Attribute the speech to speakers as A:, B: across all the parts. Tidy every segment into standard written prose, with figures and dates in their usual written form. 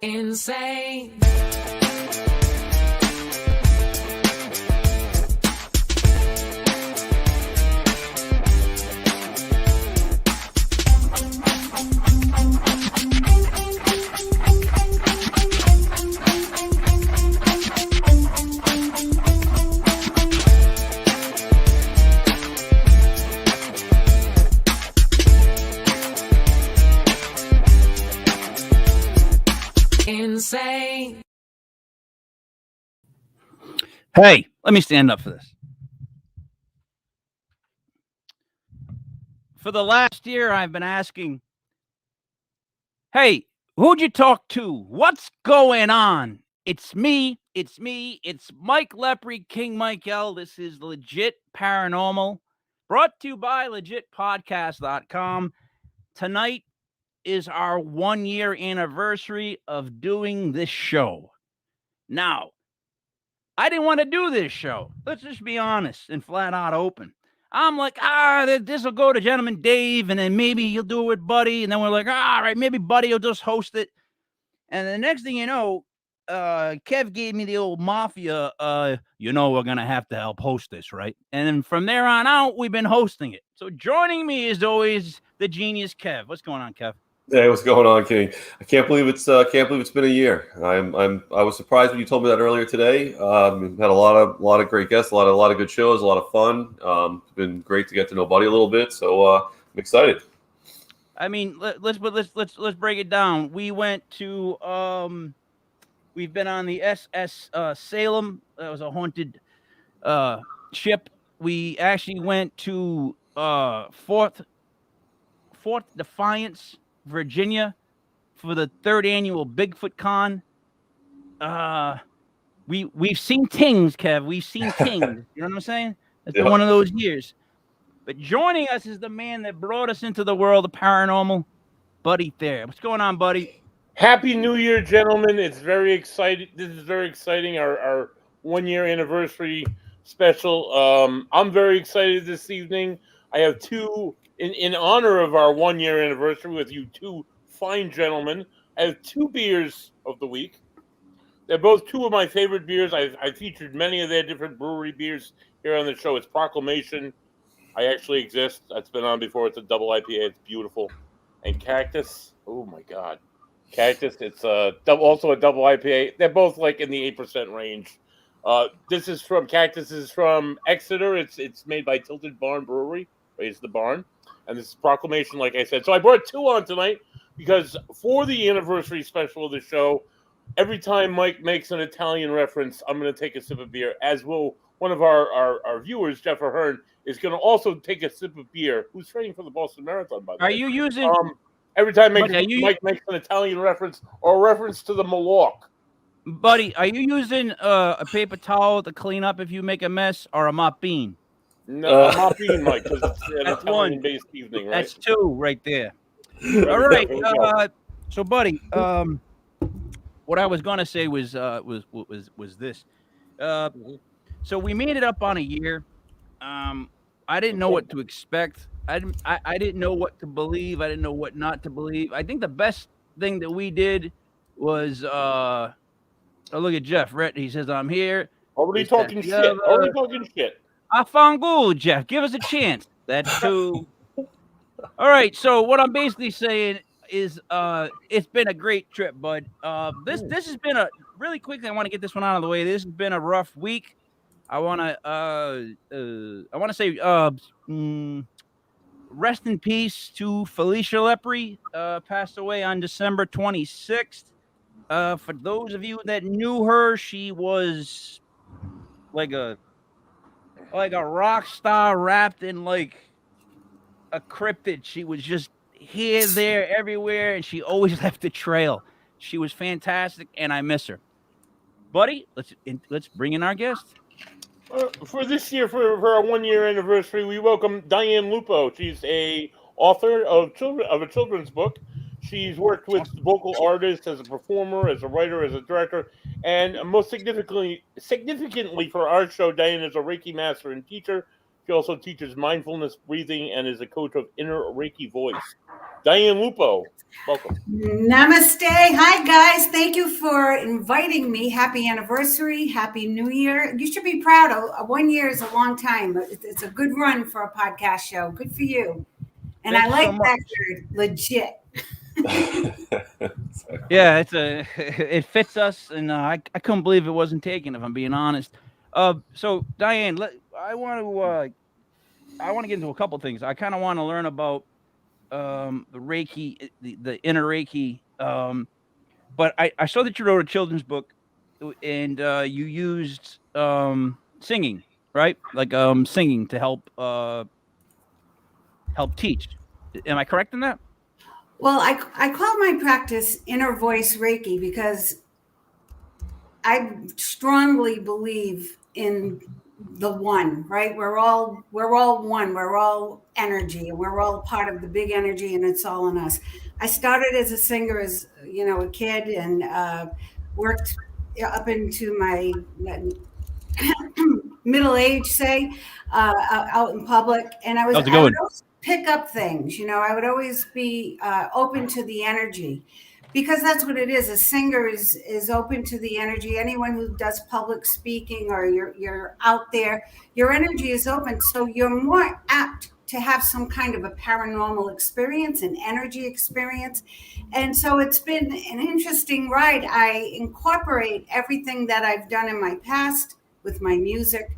A: Insane. Insane.
B: Hey, let me stand up for this. For the last year, I've been asking, hey, who'd you talk to? What's going on? It's me. It's Mike Lepre, King Mike L. This is Legit Paranormal, brought to you by legitpodcast.com. Tonight is our 1-year anniversary of doing this show. Now, I didn't want to do this show. Let's just be honest and flat out open. I'm like, this will go to Gentleman Dave, and then maybe he'll do it with Buddy. And then we're like, all right, maybe Buddy will just host it. And the next thing you know, Kev gave me the old mafia, we're going to have to help host this, right? And then from there on out, we've been hosting it. So joining me is always the genius Kev. What's going on, Kev?
C: Hey, what's going on, King? I can't believe it's been a year. I was surprised when you told me that earlier today. We've had a lot of great guests, a lot of good shows, a lot of fun. It's been great to get to know Buddy a little bit, so I'm excited.
B: I mean, let's break it down. We went to we've been on the SS Salem. That was a haunted ship. We actually went to Fort Defiance, Virginia, for the 3rd annual Bigfoot Con. We've seen things, Kev. We've seen things. You know what I'm saying? It's been one of those years. But joining us is the man that brought us into the world of paranormal, Buddy Thayer. What's going on, Buddy?
D: Happy New Year, gentlemen. It's very exciting. This is very exciting, our 1-year anniversary special. I'm very excited this evening. I have two, in honor of our 1-year anniversary with you two fine gentlemen, I have 2 beers of the week. They're both 2 of my favorite beers. I featured many of their different brewery beers here on the show. It's Proclamation. I actually exist. That's been on before. It's a double IPA. It's beautiful. And Cactus. Oh, my God. Cactus. It's also a double IPA. They're both like in the 8% range. This is from Cactus. This is from Exeter. It's made by Tilted Barn Brewery. It's the barn. And this is Proclamation, like I said. So I brought 2 on tonight because for the anniversary special of the show, every time Mike makes an Italian reference, I'm going to take a sip of beer, as will one of our viewers, Jeff Ahern, is going to also take a sip of beer, who's training for the Boston Marathon, by the way.
B: Are you using...
D: every time Mike makes an Italian reference or a reference to the Milwaukee.
B: Buddy, are you using a paper towel to clean up if you make a mess, or a mop bean?
D: No, a mop bean, Mike, because it's an Italian-based evening, right?
B: That's 2 right there. All right. So, Buddy, what I was going to say was this. So we made it up on a year. I didn't know what to expect. I didn't know what to believe. I didn't know what not to believe. I think the best thing that we did was look at Jeff. He says, I'm here.
D: Already talking shit.
B: I found gold, Jeff. Give us a chance. That's 2. All right. So what I'm basically saying is it's been a great trip, bud. This has been really quickly, I want to get this one out of the way. This has been a rough week. I want to say rest in peace to Felicia Lepre, passed away on December 26th. For those of you that knew her, she was like a rock star wrapped in like a cryptid. She was just here, there, everywhere, and she always left a trail. She was fantastic, and I miss her. Buddy, let's bring in our guest.
D: For this year, for our 1-year anniversary, we welcome Diane Lupo. She's a author of a children's book. She's worked with vocal artists as a performer, as a writer, as a director, and most significantly for our show, Diane is a Reiki Master and teacher. She also teaches mindfulness, breathing, and is a coach of inner Reiki voice. Diane Lupo, welcome.
E: Namaste. Hi, guys. Thank you for inviting me. Happy anniversary. Happy New Year. You should be proud. 1 year is a long time. It's a good run for a podcast show. Good for you. And
B: Thank
E: I
B: you so
E: like
B: much.
E: that word, legit.
B: Yeah, it fits us, and I couldn't believe it wasn't taken, if I'm being honest. So Diane, I want to get into a couple things. I kind of want to learn about the Reiki, the inner Reiki. But I saw that you wrote a children's book, and you used singing, right? Like singing to help teach. Am I correct in that?
E: Well, I call my practice inner voice Reiki because I strongly believe in the one, right? We're all one. We're all energy, and we're all part of the big energy, and it's all in us. I started as a singer as a kid, and worked up into my middle age, say, out in public, and I would always pick up things. I would always be open to the energy. Because that's what it is. A singer is open to the energy. Anyone who does public speaking or you're out there, your energy is open. So you're more apt to have some kind of a paranormal experience, an energy experience. And so it's been an interesting ride. I incorporate everything that I've done in my past with my music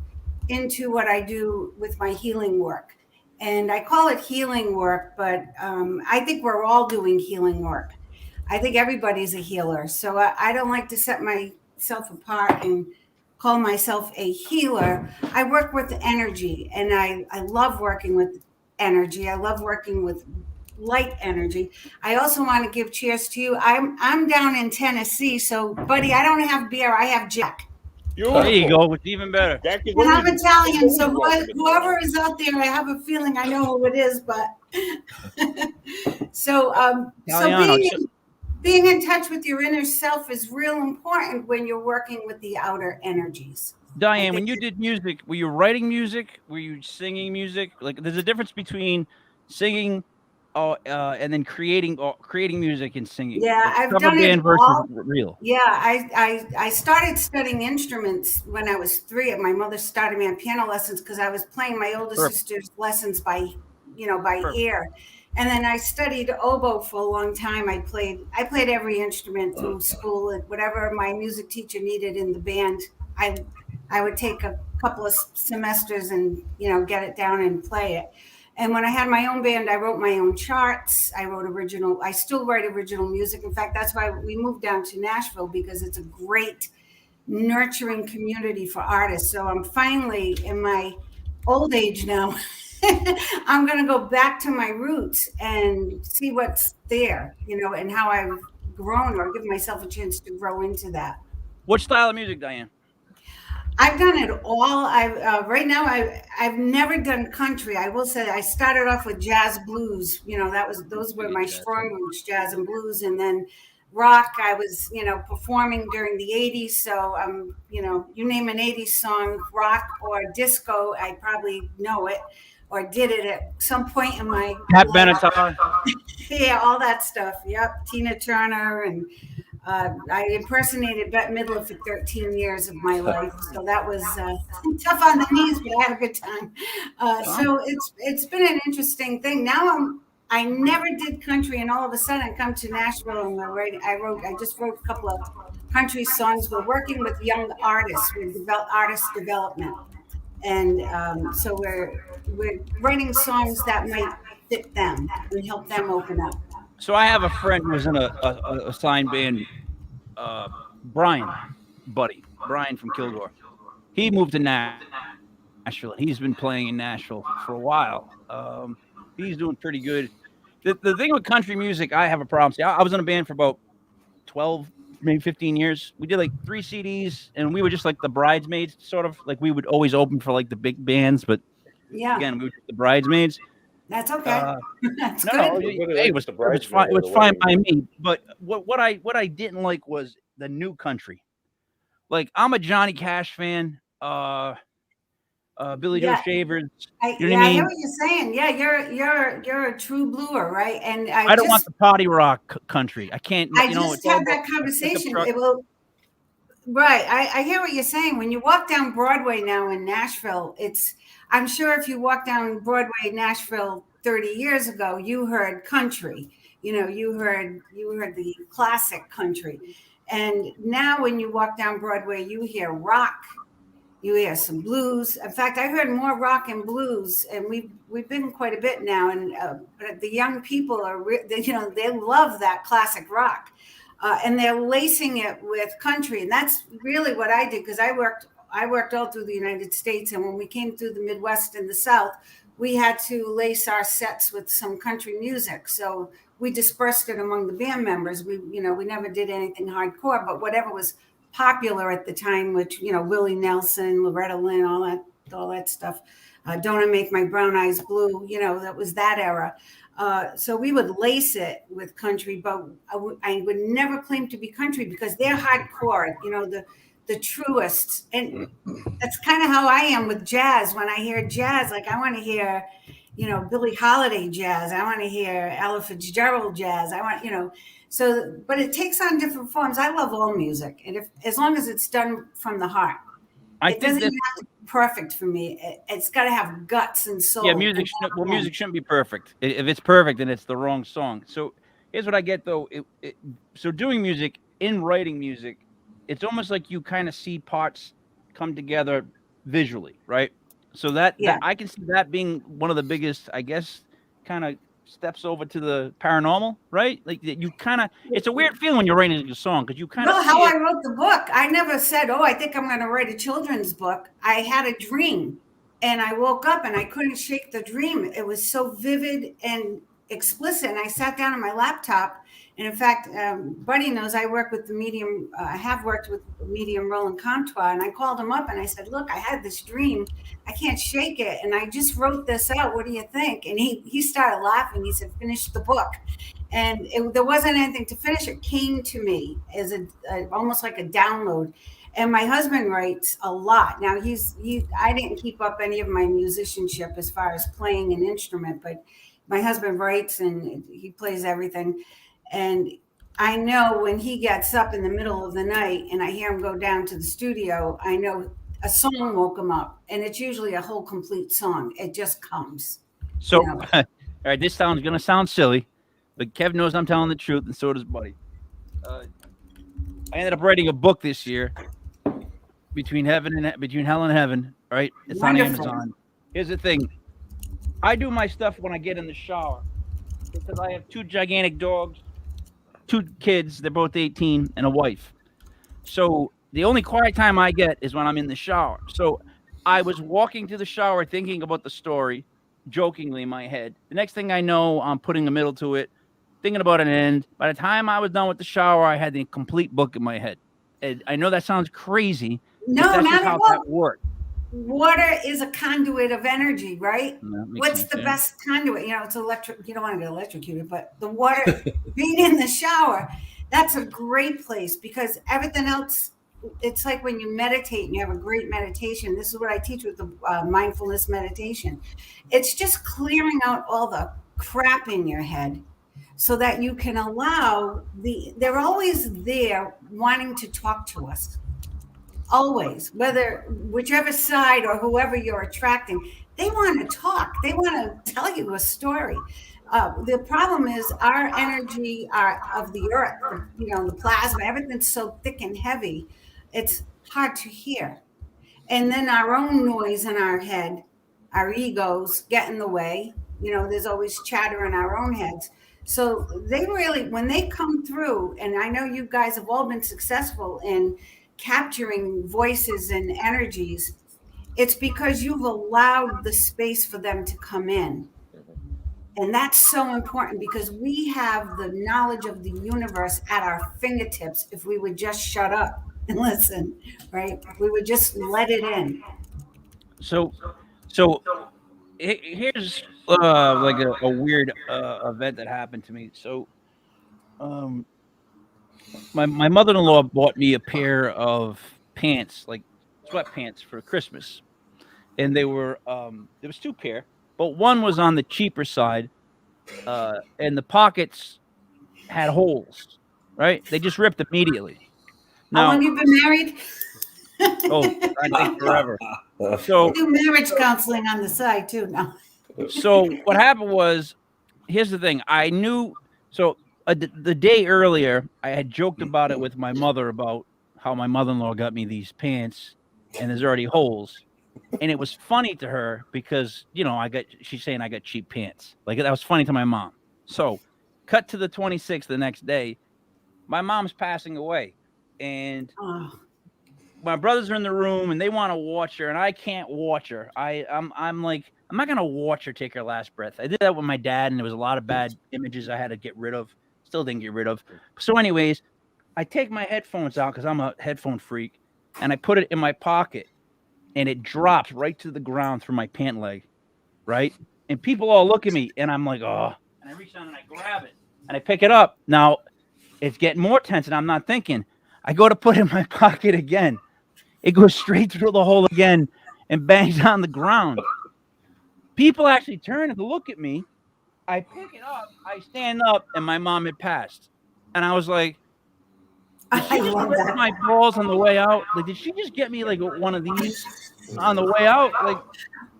E: into what I do with my healing work. And I call it healing work, but I think we're all doing healing work. I think everybody's a healer. So I don't like to set myself apart and call myself a healer. I work with energy, and I love working with energy. I love working with light energy. I also want to give cheers to you. I'm down in Tennessee, so buddy, I don't have beer. I have Jack.
B: There you go. It's even better.
E: And I'm Italian, so whoever is out there, I have a feeling I know who it is. But so being in touch with your inner self is real important when you're working with the outer energies.
B: Diane, when you did music, were you writing music? Were you singing music? Like, there's a difference between singing and then creating music and singing.
E: Yeah,
B: like,
E: I've done it all.
B: Real.
E: Yeah, I started studying instruments when I was 3. My mother started me on piano lessons because I was playing my older sister's lessons by ear. And then I studied oboe for a long time. I played every instrument through school, and whatever my music teacher needed in the band, I would take a couple of semesters and get it down and play it. And when I had my own band, I wrote my own charts. I still write original music. In fact, that's why we moved down to Nashville, because it's a great nurturing community for artists. So I'm finally, in my old age now, I'm going to go back to my roots and see what's there, and how I've grown, or give myself a chance to grow into that.
B: What style of music, Diane?
E: I've done it all. Right now I've never done country. I will say I started off with jazz blues. Those were my strong roots, jazz and blues, and then rock. I was performing during the 80s. So you name an 80s song, rock or disco, I probably know it or did it at some point in my
B: Pat Benatar.
E: Yeah, all that stuff. Yep, Tina Turner, and I impersonated Bette Midler for 13 years of my life, so that was tough on the knees, but I had a good time. So it's been an interesting thing. Now I never did country, and all of a sudden I come to Nashville and I just wrote a couple of country songs. We're working with young artists. We develop artist development, and so we're writing songs that might fit them and help them open up.
B: So I have a friend who was in a signed band, Brian from Kilgore. He moved to Nashville. He's been playing in Nashville for a while. He's doing pretty good. The thing with country music, I have a problem. See, I was in a band for about 12, maybe 15 years. We did like 3 CDs, and we were just like the bridesmaids, sort of. Like, we would always open for like the big bands, but again, we were just the bridesmaids.
E: That's okay. That's good.
B: No, it was fine. It was fine by me. But what I didn't like was the new country. Like, I'm a Johnny Cash fan. Billy Joe Shavers.
E: I hear what you're saying. Yeah, you're a true bluer, right? And
B: I don't want the party rock country. I can't.
E: I just had that conversation. It will. Right. I hear what you're saying. When you walk down Broadway now in Nashville, I'm sure if you walk down Broadway in Nashville 30 years ago, you heard country. You heard the classic country. And now when you walk down Broadway, you hear rock. You hear some blues. In fact, I heard more rock and blues, and we've been quite a bit now. And but the young people they love that classic rock, and they're lacing it with country. And that's really what I did, because I worked all through the United States, and when we came through the Midwest and the South, we had to lace our sets with some country music. So we dispersed it among the band members. We never did anything hardcore, but whatever was popular at the time, which Willie Nelson, Loretta Lynn, all that stuff. Don't I Make My Brown Eyes Blue? That was that era. So we would lace it with country, but I would never claim to be country, because they're hardcore. The truest, and that's kind of how I am with jazz. When I hear jazz, like I want to hear, Billie Holiday jazz. I want to hear Ella Fitzgerald jazz. I want, So, but it takes on different forms. I love all music, and as long as it's done from the heart, it doesn't have to be perfect for me. It's got to have guts and soul.
B: Yeah, music shouldn't be perfect. If it's perfect, then it's the wrong song. So here's what I get though. So doing music, in writing music, it's almost like you kind of see parts come together visually, right? So that I can see that being one of the biggest, I guess, kind of steps over to the paranormal, right? Like you kind of, it's a weird feeling when you're writing a song, because you kind of
E: how I wrote the book. I never said, I think I'm going to write a children's book. I had a dream, and I woke up and I couldn't shake the dream. It was so vivid and explicit. And I sat down on my laptop. And in fact, Buddy knows I work with the medium. I have worked with the medium Roland Comtois, and I called him up and I said, "Look, I had this dream. I can't shake it, and I just wrote this out. What do you think?" And he started laughing. He said, "Finish the book." And there wasn't anything to finish. It came to me as almost like a download. And my husband writes a lot. Now I didn't keep up any of my musicianship as far as playing an instrument, but my husband writes and he plays everything. And I know when he gets up in the middle of the night and I hear him go down to the studio, I know a song woke him up, and it's usually a whole complete song. It just comes.
B: So, all right, this sounds going to sound silly, but Kev knows I'm telling the truth, and so does Buddy. I ended up writing a book this year, Between Hell and Heaven, right? It's
E: Wonderful.
B: on Amazon. Here's the thing. I do my stuff when I get in the shower, because I have 2 gigantic dogs, 2 kids, they're both 18, and a wife. So the only quiet time I get is when I'm in the shower. So I was walking to the shower thinking about the story, jokingly in my head. The next thing I know, I'm putting a middle to it, thinking about an end. By the time I was done with the shower, I had the complete book in my head. And I know that sounds crazy.
E: No,
B: that's
E: not
B: just
E: at
B: how
E: all.
B: that works.
E: Water is a conduit of energy, right? What's
B: sense,
E: the best conduit? It's electric. You don't want to get electrocuted, but the water, being in the shower, that's a great place, because everything else, it's like when you meditate and you have a great meditation. This is what I teach with the mindfulness meditation. It's just clearing out all the crap in your head so that you can allow they're always there wanting to talk to us. Always, whichever side or whoever you're attracting, they want to talk. They want to tell you a story. The problem is our energy of the earth, the plasma, everything's so thick and heavy, it's hard to hear. And then our own noise in our head, our egos get in the way. There's always chatter in our own heads. So they really, when they come through, and I know you guys have all been successful in capturing voices and energies, it's because you've allowed the space for them to come in. And that's so important, because we have the knowledge of the universe at our fingertips if we would just shut up and listen, right? We would just let it in. So
B: here's like a weird event that happened to me. So my mother-in-law bought me a pair of pants, like sweatpants, for Christmas. and they were there was 2 pair, but one was on the cheaper side, and the pockets had holes. Right, they just ripped immediately.
E: How
B: Now,
E: long you been married?
B: I think forever. So,
E: Do marriage counseling on the side too now.
B: so what happened was, here's the thing. I knew. So the day earlier, I had joked about it with my mother about how my mother-in-law got me these pants, and there's already holes. And it was funny to her because, she's saying I got cheap pants. Like, that was funny to my mom. So, cut to the 26th the next day, my mom's passing away. And my brothers are in the room and they want to watch her, and I can't watch her. I'm like, I'm not going to watch her take her last breath. I did that with my dad, and there was a lot of bad images I had to get rid of. Still didn't get rid of. So anyways, I take my headphones out because I'm a headphone freak, and I put it in my pocket. And it drops right to the ground through my pant leg, right? And people all look at me, and I'm like, oh. And I reach down and I grab it, and I pick it up. Now, it's getting more tense, and I'm not thinking. I go to put it in my pocket again. It goes straight through the hole again and bangs on the ground. People actually turn and look at me. I pick it up. I stand up, and my mom had passed. And I was like, did she just rip my balls on the way out? Like, did she just get me like one of these on the way out? Like,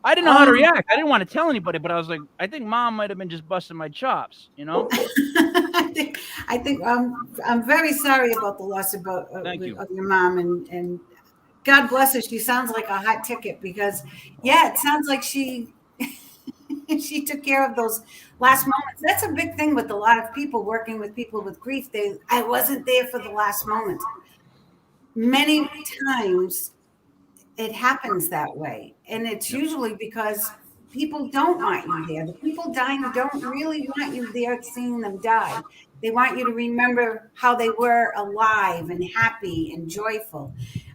B: I didn't know how to react. I didn't want to tell anybody, but I was like, I think mom might have been just busting my chops,
E: I think I'm very sorry about the loss of your mom, and God bless her. She sounds like a hot ticket because, it sounds like she took care of those last moments. That's a big thing with a lot of people working with people with grief. I wasn't there for the last moment. Many times it happens that way. And it's usually because people don't want you there. The people dying don't really want you there seeing them die. They want you to remember how they were alive and happy and joyful.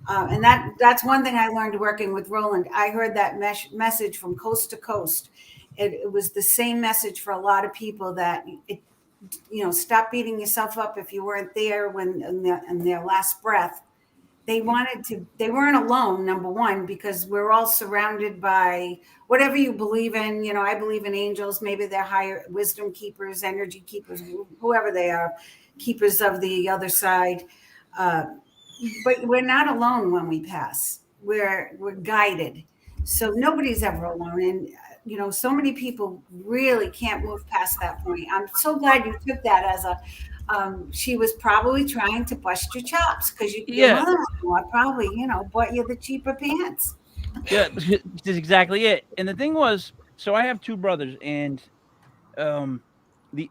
E: And that's one thing I learned working with Roland. I heard that message from coast to coast. It was the same message for a lot of people that, stop beating yourself up if you weren't there when in their last breath. They weren't alone, number one, because we're all surrounded by whatever you believe in. I believe in angels. Maybe they're higher wisdom keepers, energy keepers, whoever they are, keepers of the other side. But we're not alone when we pass. We're guided. So nobody's ever alone. And, so many people really can't move past that point. I'm so glad you took that as she was probably trying to bust your chops because your mother-in-law probably, bought you the cheaper pants.
B: Yeah, that's exactly it. And the thing was, so I have 2 brothers, and the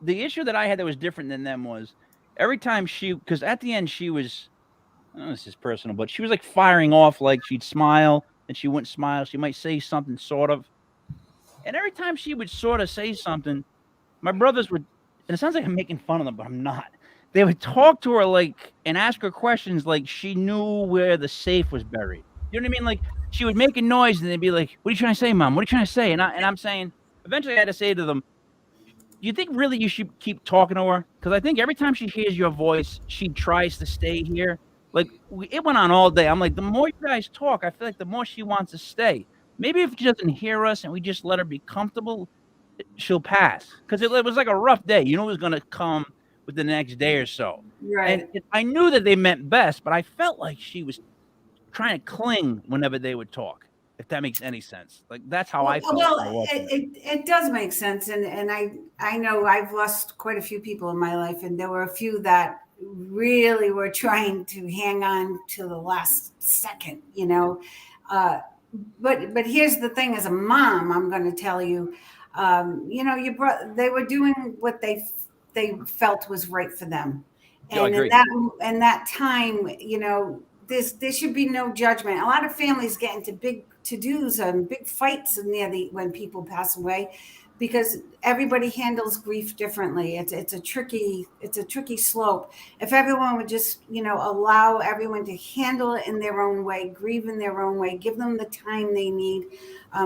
B: issue that I had that was different than them was every time because at the end she was, this is personal, but she was like firing off, like she'd smile and she wouldn't smile. She might say something sort of. And every time she would sort of say something, my brothers would, and it sounds like I'm making fun of them, but I'm not. They would talk to her and ask her questions like she knew where the safe was buried. You know what I mean? Like, she would make a noise and they'd be like, what are you trying to say, Mom? What are you trying to say? And I'm saying, eventually I had to say to them, do you think really you should keep talking to her? Because I think every time she hears your voice, she tries to stay here. Like, it went on all day. I'm like, the more you guys talk, I feel like the more she wants to stay. Maybe if she doesn't hear us and we just let her be comfortable, she'll pass. Because it was like a rough day. It was going to come with the next day or so.
E: Right.
B: And I knew that they meant best, but I felt like she was trying to cling whenever they would talk, if that makes any sense. Like, that's how I felt.
E: Well, it does make sense. And I know I've lost quite a few people in my life, and there were a few that really were trying to hang on to the last second, But here's the thing: as a mom, I'm going to tell you, they were doing what they felt was right for them, and in that time, there should be no judgment. A lot of families get into big to-dos and big fights when people pass away, because everybody handles grief differently. It's a tricky slope. If everyone would just, allow everyone to handle it in their own way, grieve in their own way, give them the time they need.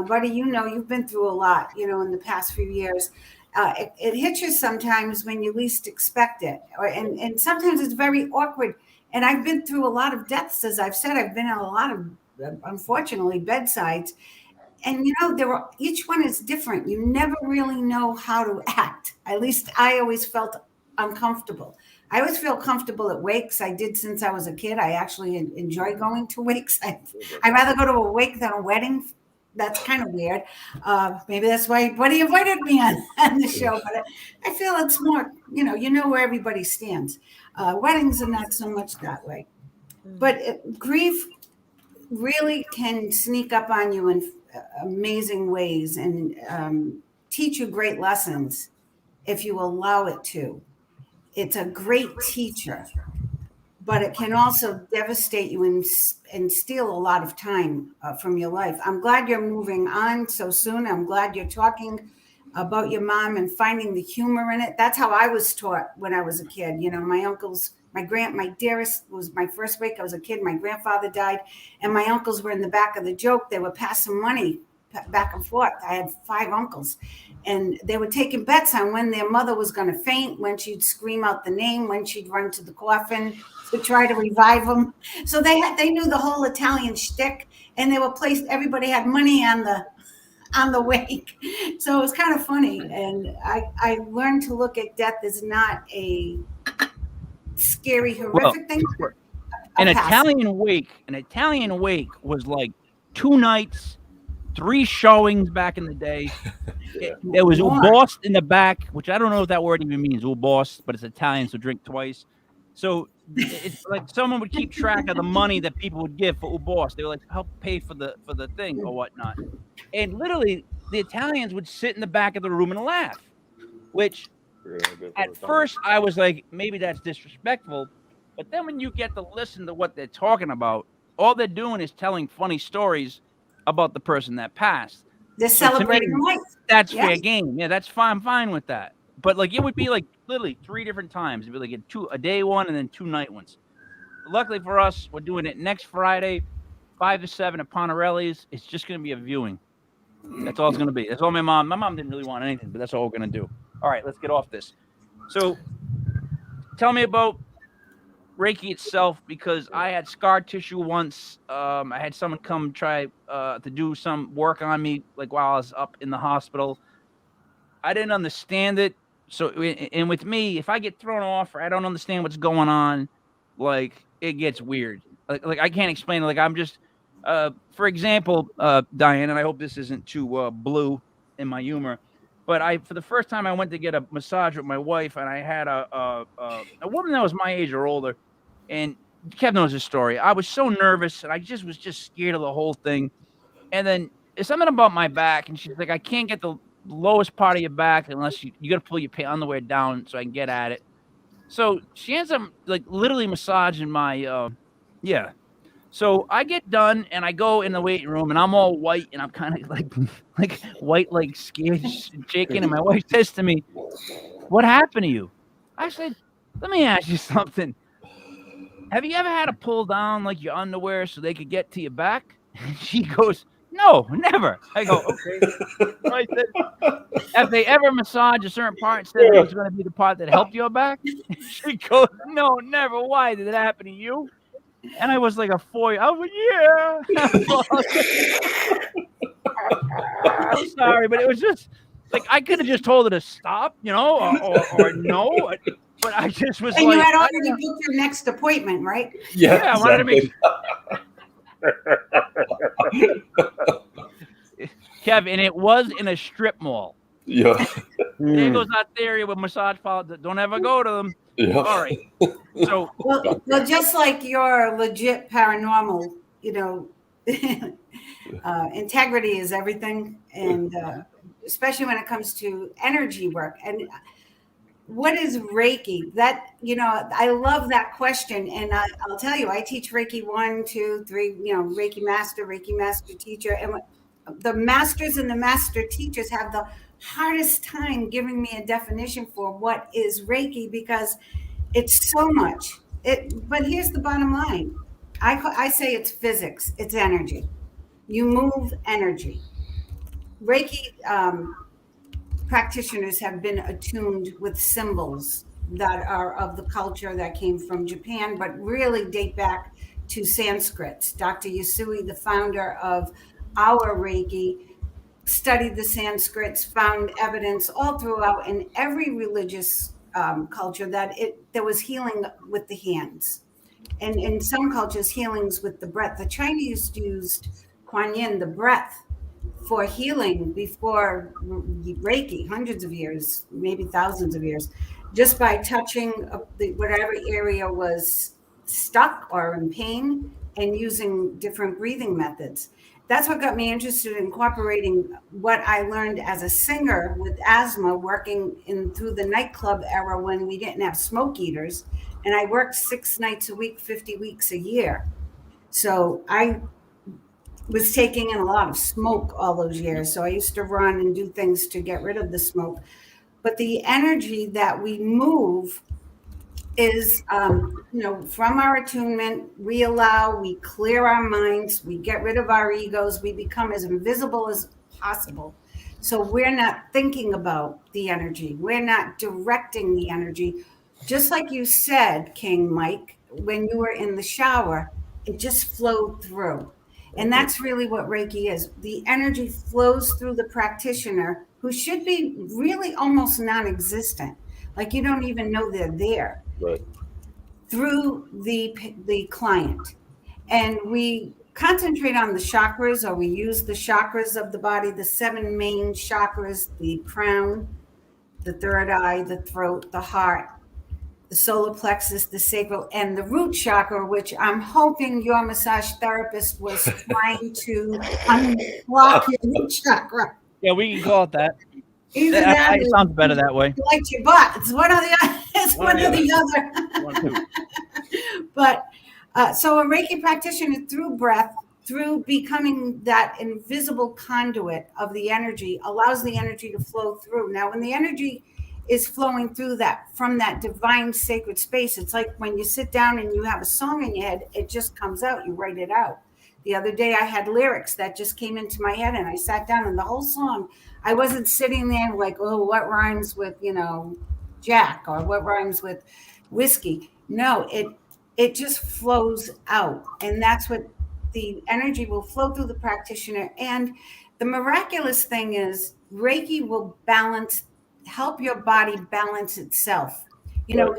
E: Buddy, you've been through a lot, in the past few years. It hits you sometimes when you least expect it. And sometimes it's very awkward. And I've been through a lot of deaths, as I've said. I've been in a lot of, unfortunately, bedsides. And each one is different. You never really know how to act. At least I always felt uncomfortable. I always feel comfortable at wakes. I did since I was a kid. I actually enjoy going to wakes. I'd rather go to a wake than a wedding. That's kind of weird. Maybe that's why Buddy invited me on the show. But I feel it's more, you know where everybody stands. Weddings are not so much that way. But grief really can sneak up on you in amazing ways and teach you great lessons if you allow it to. It's a great teacher, but it can also devastate you and steal a lot of time from your life. I'm glad you're moving on so soon. I'm glad you're talking about your mom and finding the humor in it. That's how I was taught when I was a kid. My uncles, my dearest was my first wake. I was a kid. My grandfather died, and my uncles were in the back of the joke. They were passing money back and forth. I had 5 uncles, and they were taking bets on when their mother was going to faint, when she'd scream out the name, when she'd run to the coffin to try to revive them. So they knew the whole Italian shtick, and they were placed. Everybody had money on the wake. So it was kind of funny. And I learned to look at death as not a scary, horrific thing.
B: An Italian wake was like 2 nights, 3 showings back in the day. There was ubost in the back, which I don't know if that word even means, ubost, but it's Italian, so drink twice. So it's like someone would keep track of the money that people would give for ubost. They would help pay for the thing or whatnot. And literally, the Italians would sit in the back of the room and laugh, which at first I was like, maybe that's disrespectful. But then when you get to listen to what they're talking about, all they're doing is telling funny stories about the person that passed.
E: They're celebrating life.
B: That's fair game. Yeah, that's fine. I'm fine with that. But it would be literally 3 different times. It'd be a day one and then 2 night ones. Luckily for us, we're doing it next Friday, 5 to 7 at Ponarelli's. It's just going to be a viewing. That's all it's going to be. That's all my mom didn't really want anything, but that's all we're going to do. All right, let's get off this. So tell me about Reiki itself, because I had scar tissue once. I had someone come try to do some work on me while I was up in the hospital. I didn't understand it. So, and with me, if I get thrown off or I don't understand what's going on, it gets weird. I can't explain it. I'm just, for example, Diane, and I hope this isn't too blue in my humor, but for the first time I went to get a massage with my wife, and I had a woman that was my age or older, and Kev knows this story. I was so nervous, and I was just scared of the whole thing. And then there's something about my back, and she's like, I can't get the lowest part of your back unless you got to pull your underwear down so I can get at it. So she ends up literally massaging my So I get done and I go in the waiting room and I'm all white and I'm kind of white, scared, shaking. And my wife says to me, "What happened to you?" I said, "Let me ask you something. Have you ever had to pull down your underwear so they could get to your back?" And she goes, "No, never." I go, "Okay." So I said, "Have they ever massaged a certain part and said it was going to be the part that helped your back?" She goes, "No, never. Why? Did it happen to you?" And I was like a 4. I was like, "Yeah." I'm sorry, but it was just I could have just told her to stop, or no. But I just was
E: and you had already booked your next appointment, right?
C: Yeah,
B: I wanted to make Kevin, it was in a strip mall.
C: Yeah.
B: There goes that theory with massage parlors. Don't ever go to them.
C: Yeah.
B: All right. So
E: well, just like your legit paranormal, integrity is everything, and especially when it comes to energy work. And what is Reiki? That, I love that question. And I'll tell you, I teach Reiki 1, 2, 3, Reiki Master teacher. And the masters and the master teachers have the hardest time giving me a definition for what is Reiki, because it's so much. But here's the bottom line. I say it's physics. It's energy. You move energy. Reiki practitioners have been attuned with symbols that are of the culture that came from Japan, but really date back to Sanskrit. Dr. Yasui, the founder of our Reiki, studied the Sanskrits, found evidence all throughout in every religious culture that there was healing with the hands. And in some cultures, healings with the breath. The Chinese used Kuan Yin, the breath, for healing before Reiki, hundreds of years, maybe thousands of years, just by touching whatever area was stuck or in pain and using different breathing methods. That's what got me interested in incorporating what I learned as a singer with asthma, working through the nightclub era when we didn't have smoke eaters. And I worked 6 nights a week, 50 weeks a year. So I was taking in a lot of smoke all those years. So I used to run and do things to get rid of the smoke. But the energy that we move is, from our attunement, we clear our minds, we get rid of our egos, we become as invisible as possible. So we're not thinking about the energy. We're not directing the energy. Just like you said, King Mike, when you were in the shower, it just flowed through. And that's really what Reiki is. The energy flows through the practitioner, who should be really almost non-existent. Like you don't even know they're there.
C: Right.
E: Through the client. And we concentrate on the chakras, or we use the chakras of the body, the 7 main chakras: the crown, the third eye, the throat, the heart, the solar plexus, the sacral, and the root chakra, which I'm hoping your massage therapist was trying to unblock your root chakra.
B: Yeah, we can call it that. It sounds better that way.
E: You liked your butt. It's one or the other. But so a Reiki practitioner, through breath, through becoming that invisible conduit of the energy, allows the energy to flow through. Now, when the energy is flowing through from that divine sacred space, it's like when you sit down and you have a song in your head, it just comes out. You write it out. The other day I had lyrics that just came into my head, and I sat down, and the whole song, I wasn't sitting there like, oh, what rhymes with, Jack, or what rhymes with whiskey. No, it just flows out. And that's what the energy will flow through the practitioner. And the miraculous thing is Reiki will help your body balance itself. Healer,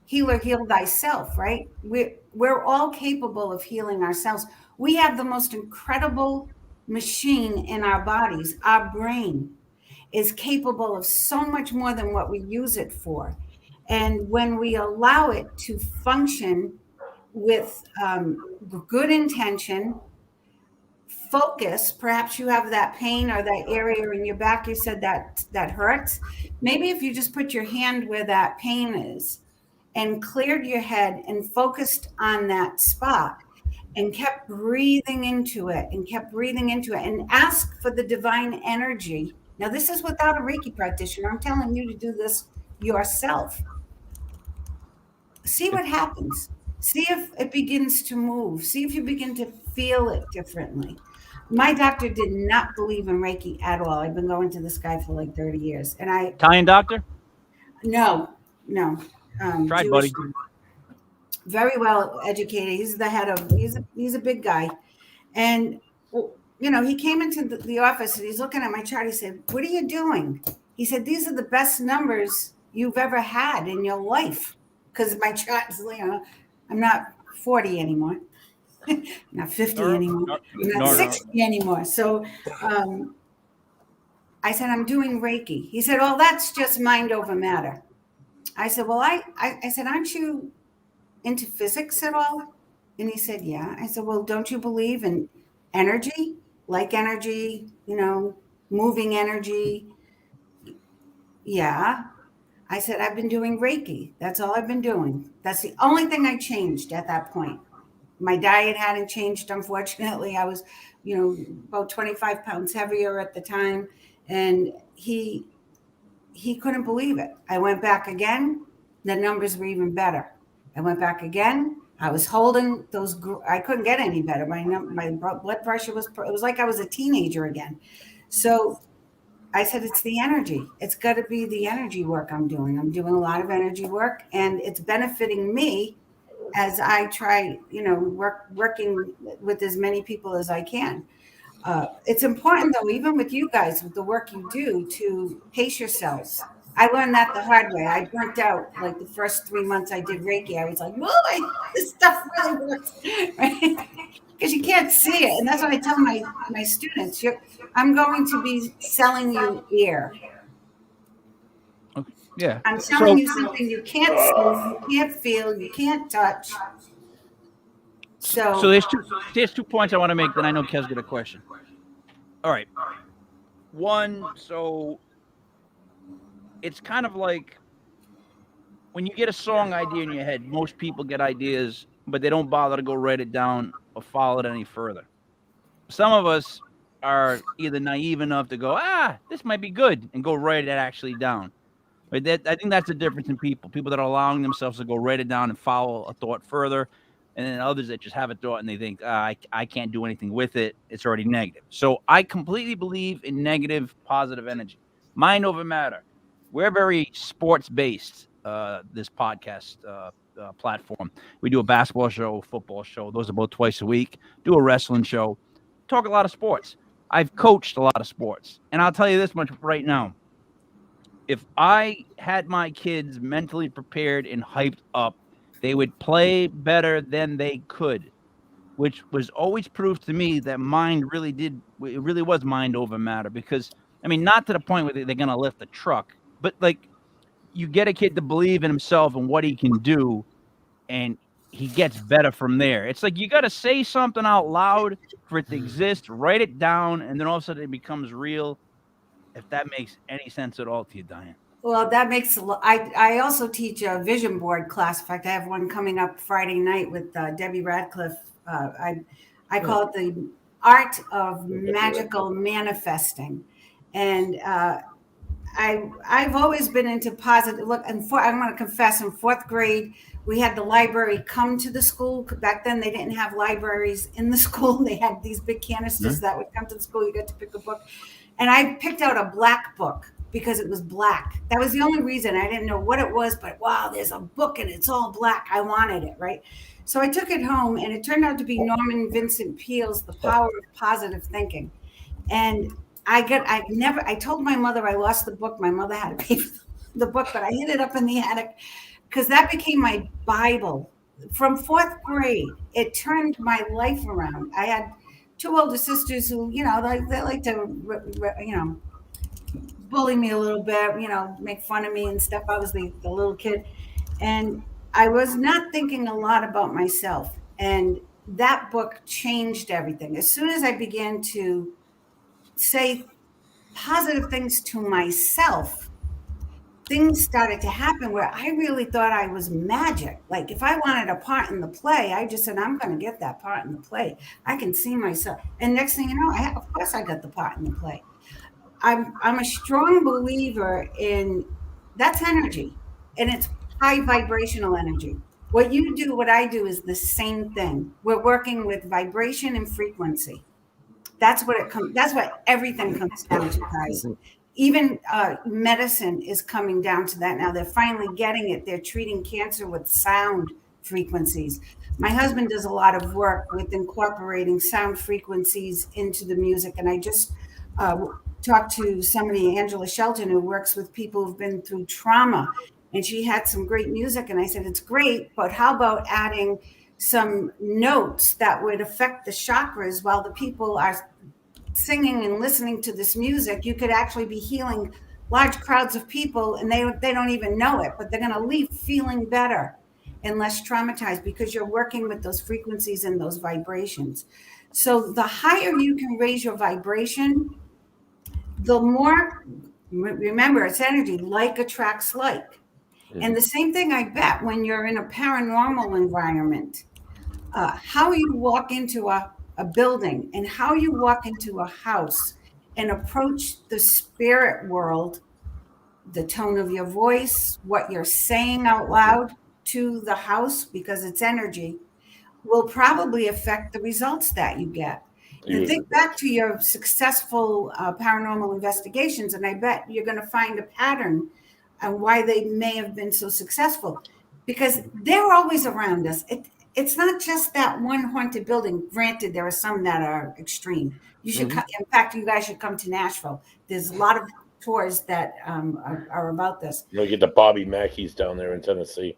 E: heal thyself, right? We're all capable of healing ourselves. We have the most incredible machine in our bodies. Our brain is capable of so much more than what we use it for. And when we allow it to function with good intention, focus, perhaps you have that pain or that area in your back, you said that hurts. Maybe if you just put your hand where that pain is and cleared your head and focused on that spot and kept breathing into it and ask for the divine energy. Now, this is without a Reiki practitioner. I'm telling you to do this yourself. See what happens. See if it begins to move. See if you begin to feel it differently. My doctor did not believe in Reiki at all. I've been going to this guy for like 30 years. And
B: Italian doctor?
E: No.
B: Tried,
E: Jewish,
B: buddy.
E: Very well educated. He's the head of, he's a big guy. And, he came into the office and he's looking at my chart. He said, what are you doing? He said, these are the best numbers you've ever had in your life. Because my chart's, I'm not 40 anymore. I'm not 50 anymore. I'm not 60 anymore. So I said, I'm doing Reiki. He said, well, that's just mind over matter. I said, well, I said, aren't you into physics at all? And he said, yeah. I said, well, don't you believe in energy? Like energy, moving energy? Yeah. I said, I've been doing Reiki. That's all I've been doing. That's the only thing I changed at that point. My diet hadn't changed, unfortunately. I was, about 25 pounds heavier at the time. And he couldn't believe it. I went back again. The numbers were even better. I went back again. I was holding those. I couldn't get any better. My blood pressure it was like I was a teenager again. So I said, it's the energy. It's got to be the energy work I'm doing. I'm doing a lot of energy work, and it's benefiting me as I try, working with as many people as I can. It's important, though, even with you guys, with the work you do, to pace yourselves. I learned that the hard way. I burnt out like the first 3 months I did Reiki. I was like, "Whoa, this stuff really works," right? Because you can't see it, and that's what I tell my students. I'm going to be selling you ear.
B: Yeah.
E: I'm telling you something you can't see, you can't feel, you can't touch.
B: So there's 2 points I want to make. Then I know Kev's got a question. All right. One, so it's kind of like when you get a song idea in your head, most people get ideas, but they don't bother to go write it down or follow it any further. Some of us are either naive enough to go, this might be good, and go write it actually down. Right? I think that's the difference in people that are allowing themselves to go write it down and follow a thought further. And then others that just have a thought and they think, I can't do anything with it. It's already negative. So I completely believe in negative, positive energy. Mind over matter. We're very sports-based, this podcast platform. We do a basketball show, football show. Those are about twice a week. Do a wrestling show. Talk a lot of sports. I've coached a lot of sports. And I'll tell you this much right now. If I had my kids mentally prepared and hyped up, they would play better than they could, which was always proof to me that it really was mind over matter. Because, I mean, not to the point where they're going to lift a truck, but like you get a kid to believe in himself and what he can do, and he gets better from there. It's like you got to say something out loud for it to exist, write it down, and then all of a sudden it becomes real. If that makes any sense at all to you, Diane.
E: Well, that makes a lot. I also teach a vision board class. In fact, I have one coming up Friday night with Debbie Radcliffe. I call it the art of magical manifesting. And I've always been into positive. Look, and I'm going to confess, in 4th grade, we had the library come to the school. Back then, they didn't have libraries in the school. They had these big canisters that would come to the school. You got to pick a book. And I picked out a black book because it was black. That was the only reason. I didn't know what it was, but wow, there's a book and it's all black. I wanted it, right? So I took it home, and it turned out to be Norman Vincent Peale's The Power of Positive Thinking. And I told my mother I lost the book. My mother had to pay for the book, but I hid it up in the attic because that became my Bible. From 4th grade, it turned my life around. I had 2 older sisters who, they like to, bully me a little bit, make fun of me and stuff. I was the little kid. And I was not thinking a lot about myself. And that book changed everything. As soon as I began to say positive things to myself, things started to happen where I really thought I was magic. Like if I wanted a part in the play, I just said, I'm going to get that part in the play. I can see myself. And next thing you know, of course I got the part in the play. I'm a strong believer in that's energy, and it's high vibrational energy. What you do, what I do is the same thing. We're working with vibration and frequency. That's what everything comes down to, guys. Even medicine is coming down to that now. They're finally getting it. They're treating cancer with sound frequencies. My husband does a lot of work with incorporating sound frequencies into the music. And I just talked to somebody, Angela Shelton, who works with people who've been through trauma. And she had some great music. And I said, it's great, but how about adding some notes that would affect the chakras while the people are singing and listening to this music? You could actually be healing large crowds of people, and they don't even know it, but they're going to leave feeling better and less traumatized because you're working with those frequencies and those vibrations. So the higher you can raise your vibration, the more, remember, it's energy, like attracts like. And the same thing, I bet, when you're in a paranormal environment, how you walk into a building and how you walk into a house and approach the spirit world, the tone of your voice, what you're saying out loud to the house, because it's energy, will probably affect the results that you get. And think back to your successful paranormal investigations, and I bet you're going to find a pattern on why they may have been so successful, because they're always around us. it's not just that one haunted building. Granted, there are some that are extreme. You should come, in fact, you guys should come to Nashville. There's a lot of tours that are about this.
D: You'll get the Bobby Mackey's down there in Tennessee.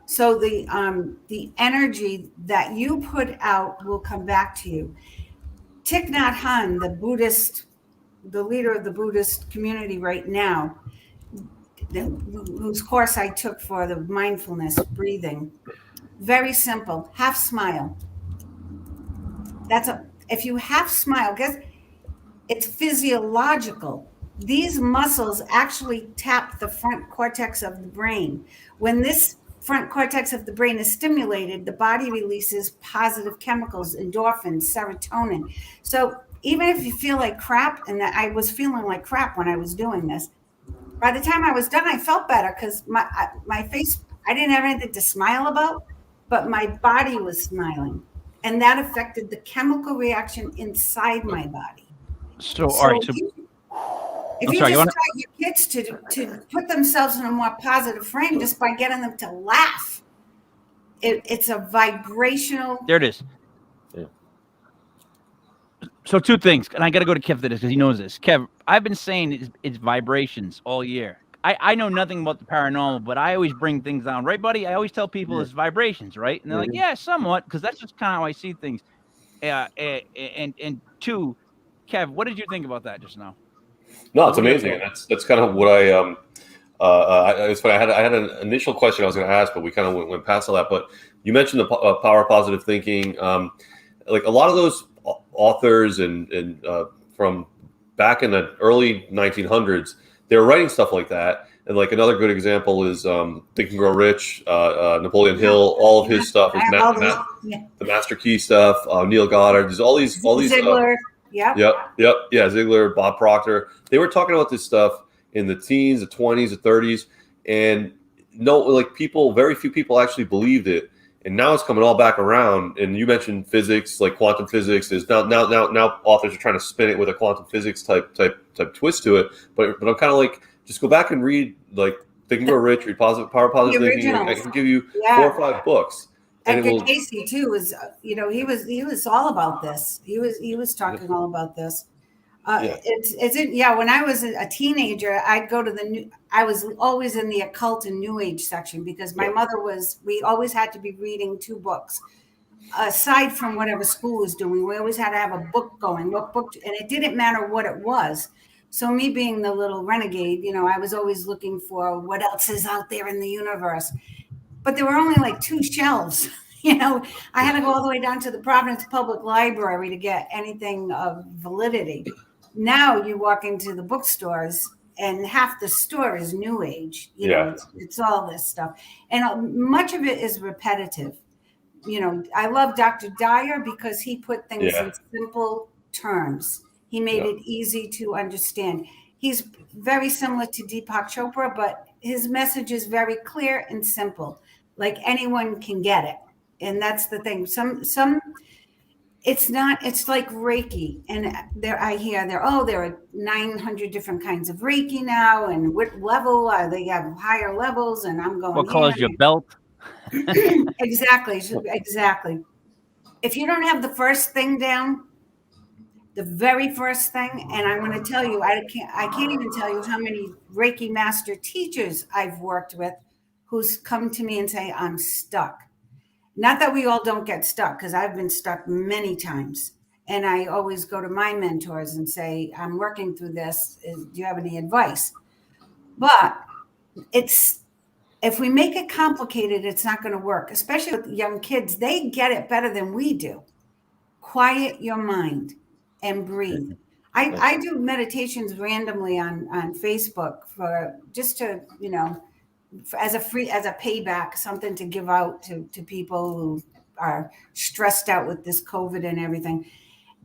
E: So the energy that you put out will come back to you. Thich Nhat Hanh, the leader of the Buddhist community right now, whose course I took for the mindfulness breathing, very simple, half smile. If you half smile, guess it's physiological. These muscles actually tap the front cortex of the brain. When this front cortex of the brain is stimulated, the body releases positive chemicals, endorphins, serotonin. So even if you feel like crap, and that I was feeling like crap when I was doing this, by the time I was done, I felt better because my face, I didn't have anything to smile about, but my body was smiling. And that affected the chemical reaction inside my body.
B: So all right. So
E: if you just taught your kids to put themselves in a more positive frame just by getting them to laugh, it's a vibrational.
B: There it is.
D: Yeah.
B: So two things, and I got to go to Kev for this because he knows this. Kev, I've been saying it's vibrations all year. I know nothing about the paranormal, but I always bring things down, right, buddy? I always tell people it's vibrations, right? And they're like, yeah, somewhat, because that's just kind of how I see things. And two, Kev, what did you think about that just now?
C: No, it's amazing. That's kind of what it's funny. I had an initial question I was going to ask, but we kind of went past all that. But you mentioned the power of positive thinking. Like a lot of those authors and from back in the early 1900s, they were writing stuff like that. And like another good example is Think and Grow Rich, Napoleon Hill, all of his stuff is the Master Key stuff, Neil Goddard. There's all these
E: Ziegler. Yeah,
C: Ziegler, Bob Proctor. They were talking about this stuff in the teens, the 20s, the 30s, and very few people actually believed it. And now it's coming all back around. And you mentioned physics, like quantum physics is now authors are trying to spin it with a quantum physics type twist to it. But I'm kind of like, just go back and read like Think and Grow Rich, read Power of Positive Thinking. I can give you 4 or 5 books.
E: Edgar Casey too was, he was all about this. He was talking all about this. When I was a teenager, I'd go to I was always in the occult and new age section because my mother we always had to be reading 2 books. Aside from whatever school was doing, we always had to have a book going, and it didn't matter what it was. So me being the little renegade, I was always looking for what else is out there in the universe. But there were only like 2 shelves. I had to go all the way down to the Providence Public Library to get anything of validity. Now you walk into the bookstores and half the store is new age. It's all this stuff. And much of it is repetitive. I love Dr. Dyer because he put things in simple terms. He made it easy to understand. He's very similar to Deepak Chopra, but his message is very clear and simple. Like anyone can get it. And that's the thing. It's like Reiki. And there are 900 different kinds of Reiki now. And what level they have higher levels. And I'm going,
B: what color is your belt?
E: Exactly. If you don't have the first thing down, the very first thing, and I'm going to tell you, I can't even tell you how many Reiki Master teachers I've worked with who's come to me and say, I'm stuck. Not that we all don't get stuck, because I've been stuck many times. And I always go to my mentors and say, I'm working through this. Do you have any advice? But if we make it complicated, it's not going to work, especially with young kids. They get it better than we do. Quiet your mind and breathe. I do meditations randomly on Facebook for just to, as a payback, something to give out to people who are stressed out with this COVID and everything.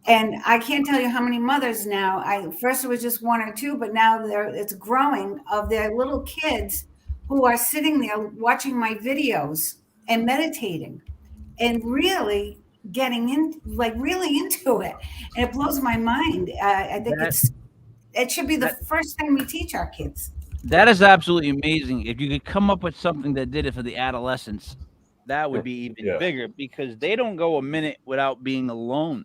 E: And I can't tell you how many mothers now, first it was just 1 or 2, but now it's growing of their little kids who are sitting there watching my videos and meditating and really getting really into it. And it blows my mind. I think it should be the first thing we teach our kids.
B: That is absolutely amazing. If you could come up with something that did it for the adolescents, that would be even bigger, because they don't go a minute without being alone.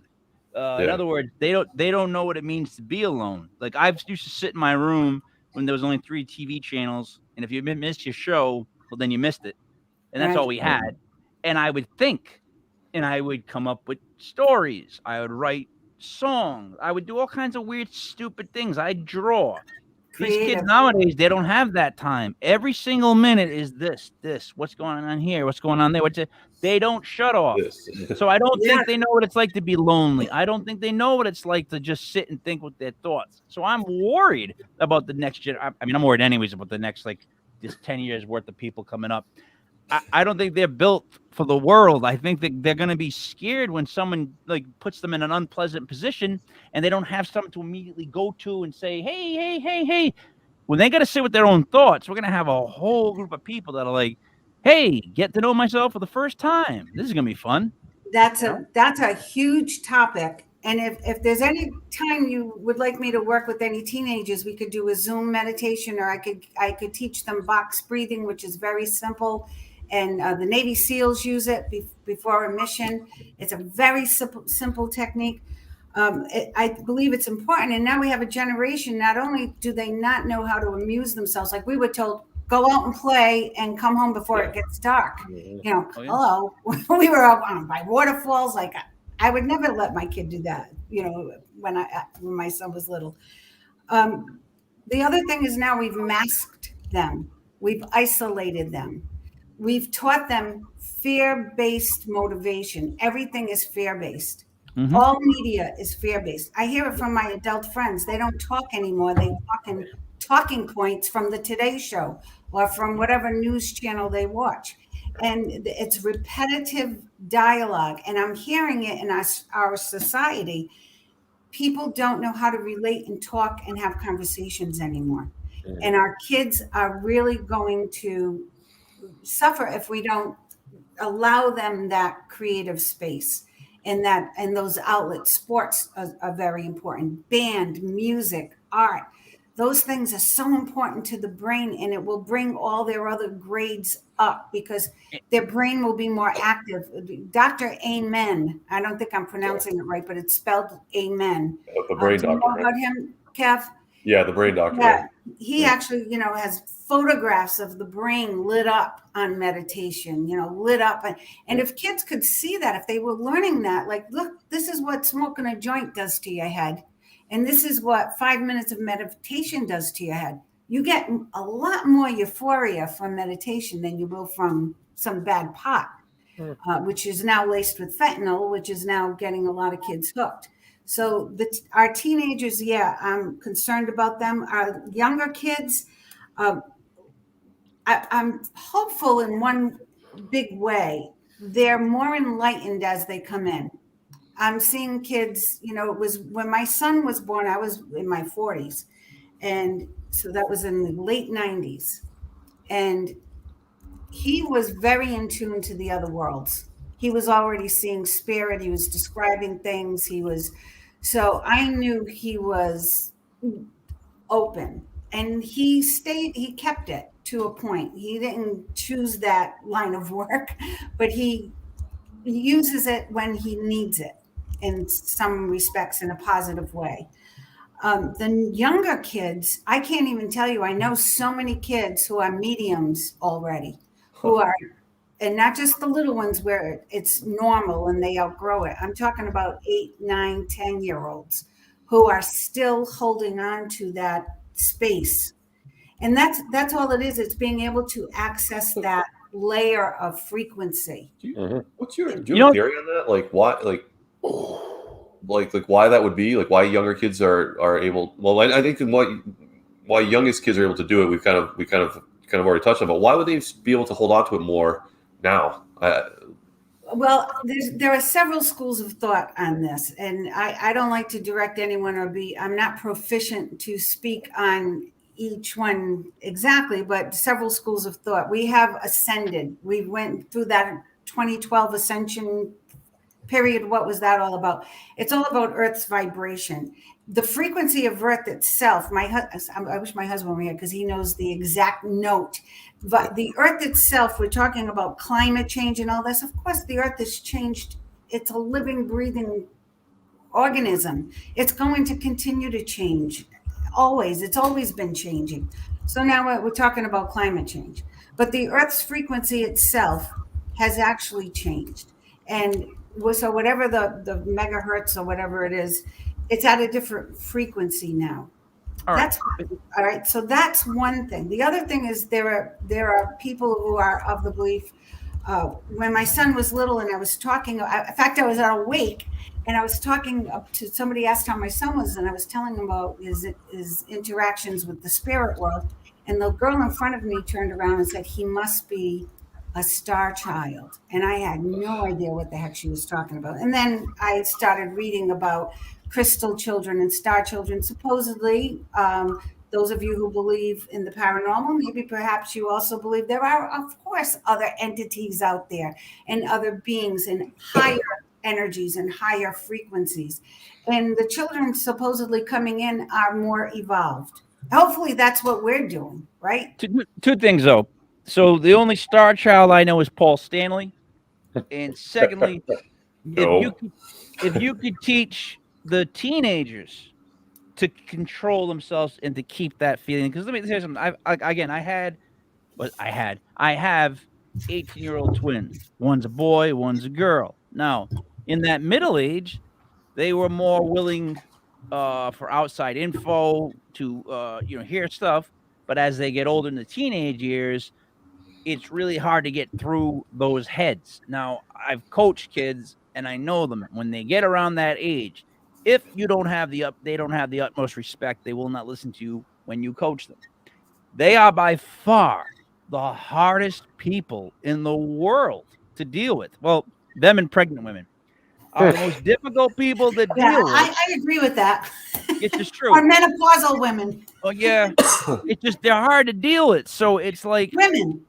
B: In other words, they don't know what it means to be alone. Like, I used to sit in my room when there was only 3 TV channels, and if you missed your show, well, then you missed it, and that's all we had. And I would think, and I would come up with stories. I would write songs. I would do all kinds of weird, stupid things. I'd draw. These kids nowadays, they don't have that time. Every single minute is this. What's going on here? What's going on there? They don't shut off. So I don't think they know what it's like to be lonely. I don't think they know what it's like to just sit and think with their thoughts. So I'm worried about the next generation. I mean, I'm worried anyways about the next, like, this 10 years worth of people coming up. I don't think they're built for the world. I think that they're going to be scared when someone, like, puts them in an unpleasant position and they don't have someone to immediately go to and say, hey. When they got to sit with their own thoughts, we're going to have a whole group of people that are like, hey, get to know myself for the first time. This is going to be fun.
E: That's a huge topic. And if there's any time you would like me to work with any teenagers, we could do a Zoom meditation, or I could teach them box breathing, which is very simple. And the Navy SEALs use it before a mission. It's a very simple technique. I believe it's important. And now we have a generation, not only do they not know how to amuse themselves, like we were told, go out and play and come home before it gets dark. Hello. We were out by waterfalls. Like, I would never let my kid do that, when my son was little. The other thing is, now we've masked them. We've isolated them. We've taught them fear-based motivation. Everything is fear-based. Mm-hmm. All media is fear-based. I hear it from my adult friends. They don't talk anymore. They talk in talking points from the Today Show or from whatever news channel they watch. And it's repetitive dialogue. And I'm hearing it in our society. People don't know how to relate and talk and have conversations anymore. Mm-hmm. And our kids are really going to suffer if we don't allow them that creative space and those outlets. Sports are very important. Band, music, art. Those things are so important to the brain, and it will bring all their other grades up because their brain will be more active. Dr. Amen. I don't think I'm pronouncing it right, but it's spelled Amen.
C: The brain doctor.
E: Do you know about him, Kev?
C: Yeah, the brain doctor.
E: Yeah, he actually, has photographs of the brain lit up on meditation, lit up. And if kids could see that, if they were learning that, like, look, this is what smoking a joint does to your head. And this is what 5 minutes of meditation does to your head. You get a lot more euphoria from meditation than you will from some bad pot, which is now laced with fentanyl, which is now getting a lot of kids hooked. So our teenagers, I'm concerned about them. Our younger kids, I'm hopeful in one big way. They're more enlightened as they come in. I'm seeing kids, it was when my son was born, I was in my 40s. And so that was in the late 90s. And he was very in tune to the other worlds. He was already seeing spirit. He was describing things. So I knew he was open, and he kept it to a point. He didn't choose that line of work, but he uses it when he needs it in some respects in a positive way. The younger kids, I can't even tell you, I know so many kids who are mediums already, who are, and not just the little ones where it's normal and they outgrow it. I'm talking about 8, 9, 10-year-olds who are still holding on to that space. And that's all it is. It's being able to access that layer of frequency.
C: What's your theory on that? Like why, like why that would be? Like why younger kids are able? Well, I think why youngest kids are able to do it. We kind of already touched on. But why would they be able to hold on to it more now?
E: Well, there are several schools of thought on this, and I don't like to direct anyone I'm not proficient to speak on each one exactly, but several schools of thought. We have ascended. We went through that 2012 ascension period. What was that all about? It's all about Earth's vibration. The frequency of Earth itself, I wish my husband were here because he knows the exact note. But the Earth itself, we're talking about climate change and all this. Of course, the Earth has changed. It's a living, breathing organism. It's going to continue to change. Always. It's always been changing. So now we're talking about climate change. But the Earth's frequency itself has actually changed. And so whatever the megahertz or whatever it is, it's at a different frequency now. All right. So that's one thing. The other thing is there are people who are of the belief. When my son was little and I was talking, in fact, I was at a wake and I was talking up to somebody, asked how my son was, and I was telling him about his interactions with the spirit world. And the girl in front of me turned around and said, he must be a star child. And I had no idea what the heck she was talking about. And then I started reading about crystal children and star children. Supposedly, those of you who believe in the paranormal, maybe perhaps you also believe there are, of course, other entities out there and other beings in higher energies and higher frequencies. And the children supposedly coming in are more evolved. Hopefully that's what we're doing, right?
B: Two things, though. So the only star child I know is Paul Stanley. And secondly, if you could teach the teenagers to control themselves and to keep that feeling, because let me tell you something. I have 18-year-old twins. One's a boy, one's a girl. Now, in that middle age, they were more willing for outside info to hear stuff. But as they get older in the teenage years, it's really hard to get through those heads. Now, I've coached kids and I know them. When they get around that age, if you don't have they don't have the utmost respect, they will not listen to you when you coach them. They are by far the hardest people in the world to deal with. Well, them and pregnant women are the most difficult people to deal with.
E: I agree with that.
B: It's just true.
E: Or menopausal women.
B: Oh yeah, it's just they're hard to deal with. So it's like
E: women.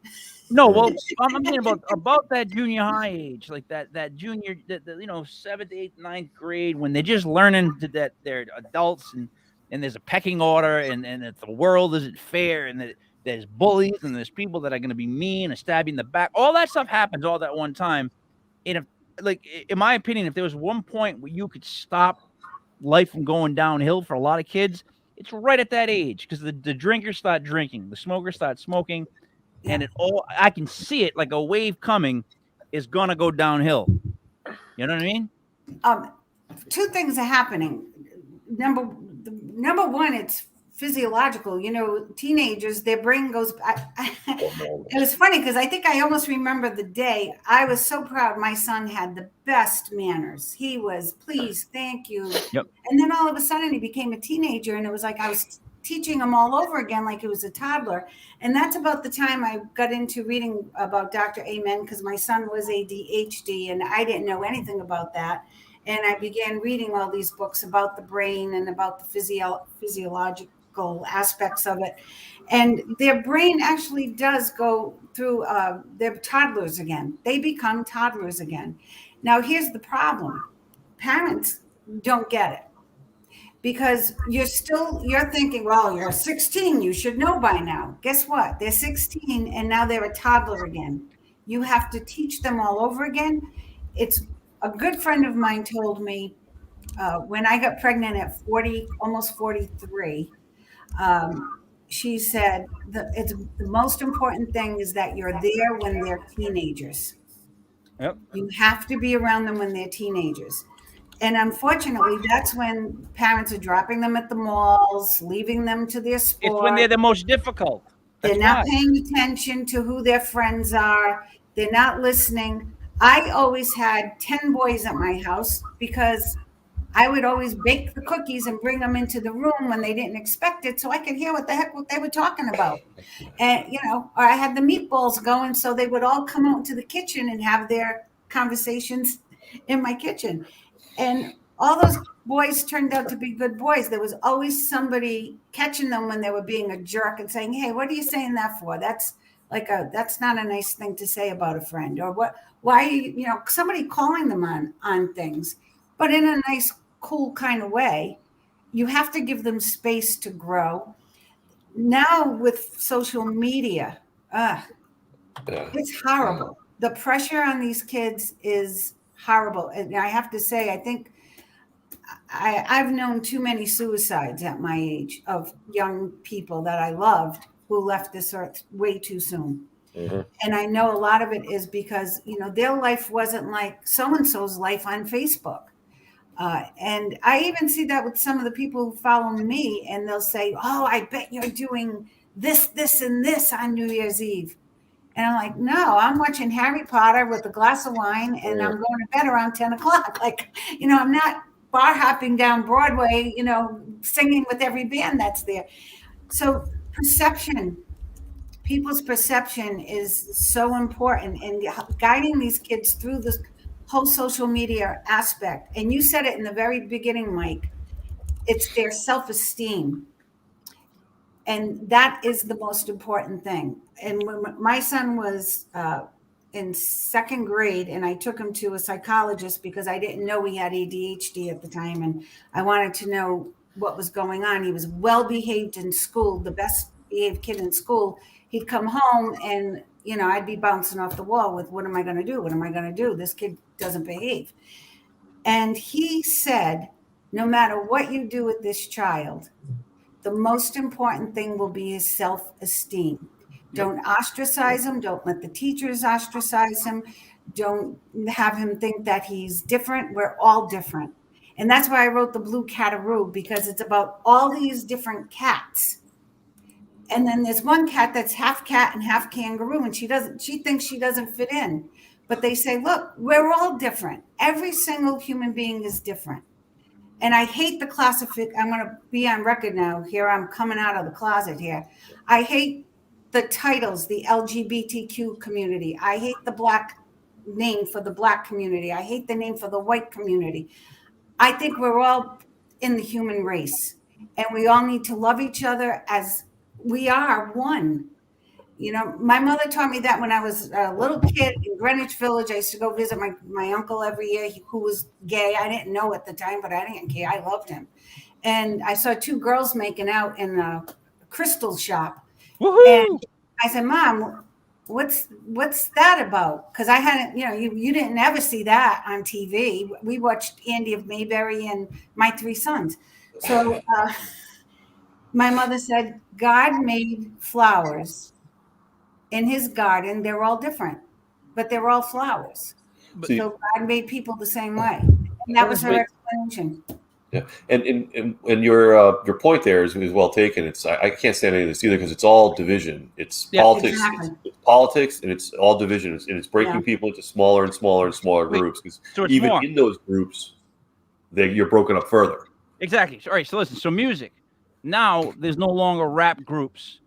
B: No, well, I'm thinking about that junior high age, like that junior, the 7th, 8th, 9th grade, when they're just learning that they're adults and there's a pecking order and that the world isn't fair and that there's bullies and there's people that are going to be mean and stab you in the back. All that stuff happens all at one time. And in my opinion, if there was one point where you could stop life from going downhill for a lot of kids, it's right at that age, because the drinkers start drinking, the smokers start smoking. And I can see it like a wave coming is going to go downhill. You know what I mean?
E: Two things are happening. Number one, it's physiological. Teenagers, their brain goes. It was funny because I think I almost remember the day I was so proud. My son had the best manners. He was, please, thank you.
B: Yep.
E: And then all of a sudden he became a teenager, and it was like I was teaching him all over again like he was a toddler. And that's about the time I got into reading about Dr. Amen, because my son was ADHD and I didn't know anything about that. And I began reading all these books about the brain and about the physiological aspects of it. And their brain actually does go through, they're toddlers again. They become toddlers again. Now, here's the problem. Parents don't get it. Because you're thinking, well, you're 16, you should know by now. Guess what? They're 16 and now they're a toddler again. You have to teach them all over again. It's a good friend of mine told me when I got pregnant at 40, almost 43, she said the most important thing is that you're there when they're teenagers.
B: Yep.
E: You have to be around them when they're teenagers. And unfortunately, that's when parents are dropping them at the malls, leaving them to their sport.
B: It's when they're the most difficult.
E: They're not paying attention to who their friends are. They're not listening. I always had 10 boys at my house because I would always bake the cookies and bring them into the room when they didn't expect it so I could hear what they were talking about. And, or I had the meatballs going so they would all come out into the kitchen and have their conversations in my kitchen. And all those boys turned out to be good boys. There was always somebody catching them when they were being a jerk and saying, hey, what are you saying that for? That's that's not a nice thing to say about a friend, or why, somebody calling them on things, but in a nice, cool kind of way. You have to give them space to grow. Now with social media, it's horrible. The pressure on these kids is horrible. And I have to say, I think I've known too many suicides at my age of young people that I loved who left this earth way too soon.
C: Mm-hmm.
E: And I know a lot of it is because, their life wasn't like so-and-so's life on Facebook. And I even see that with some of the people who follow me, and they'll say, oh, I bet you're doing this, and this on New Year's Eve. And I'm like, no, I'm watching Harry Potter with a glass of wine, and I'm going to bed around 10 o'clock. I'm not bar hopping down Broadway, singing with every band that's there. So people's perception is so important, and guiding these kids through this whole social media aspect. And you said it in the very beginning, Mike, it's their self-esteem. And that is the most important thing. And when my son was in second grade, and I took him to a psychologist because I didn't know he had ADHD at the time, and I wanted to know what was going on. He was well behaved in school, the best behaved kid in school. He'd come home and, I'd be bouncing off the wall with, what am I going to do? What am I going to do? This kid doesn't behave. And he said, no matter what you do with this child, the most important thing will be his self-esteem. Don't ostracize him. Don't let the teachers ostracize him. Don't have him think that he's different. We're all different. And that's why I wrote the Blue Kataroo, because it's about all these different cats. And then there's one cat that's half cat and half kangaroo, and she thinks she doesn't fit in. But they say, look, we're all different. Every single human being is different. And I hate the I'm going to be on record now. Here, I'm coming out of the closet here. I hate the titles, the LGBTQ community. I hate the black name for the black community. I hate the name for the white community. I think we're all in the human race, and we all need to love each other as we are one. My mother taught me that when I was a little kid in Greenwich Village. I used to go visit my uncle every year who was gay. I didn't know at the time, but I didn't care. I loved him. And I saw two girls making out in a crystal shop.
B: Woohoo!
E: And I said, Mom, what's that about? Because I hadn't, you didn't ever see that on TV. We watched Andy of Mayberry and My Three Sons. So my mother said, God made flowers in his garden. They're all different, but they're all flowers. So God made people the same way. And that was her explanation.
C: Yeah, and your point there is well taken. I can't stand any of this either, because it's all division. It's politics.
E: Exactly.
C: It's politics, and it's all division. It's breaking people into smaller and smaller and smaller groups. Because even in those groups, you're broken up further.
B: Exactly. All right. So listen. So music. Now there's no longer rap groups.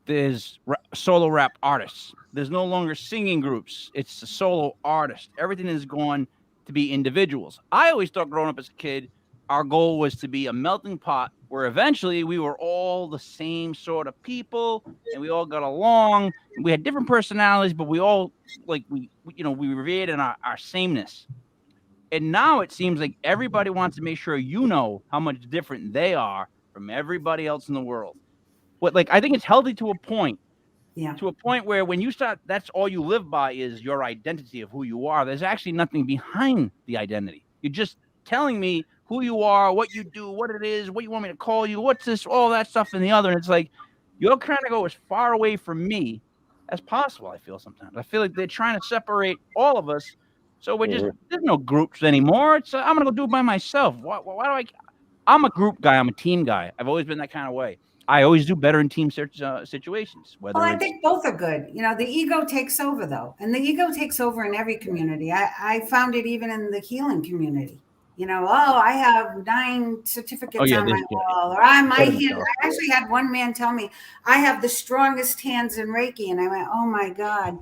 B: There's solo rap artists. There's no longer singing groups. It's a solo artist. Everything is going to be individuals. I always thought growing up as a kid, our goal was to be a melting pot where eventually we were all the same sort of people and we all got along. We had different personalities, but we all we revered in our sameness. And now it seems like everybody wants to make sure how much different they are from everybody else in the world. I think it's healthy to a point. Yeah. To a point where when you start, that's all you live by is your identity of who you are. There's actually nothing behind the identity. You're just telling me who you are, what you do, what it is, what you want me to call you, what's this, all that stuff and the other. And it's like, you're trying to go as far away from me as possible, I feel sometimes. I feel like they're trying to separate all of us. So there's no groups anymore. It's I'm going to go do it by myself. Why do I'm a group guy. I'm a team guy. I've always been that kind of way. I always do better in team situations.
E: I think both are good. The ego takes over, though. And the ego takes over in every community. I found it even in the healing community. I have 9 certificates on my wall. Or my hand. I actually had one man tell me, I have the strongest hands in Reiki. And I went, oh, my God.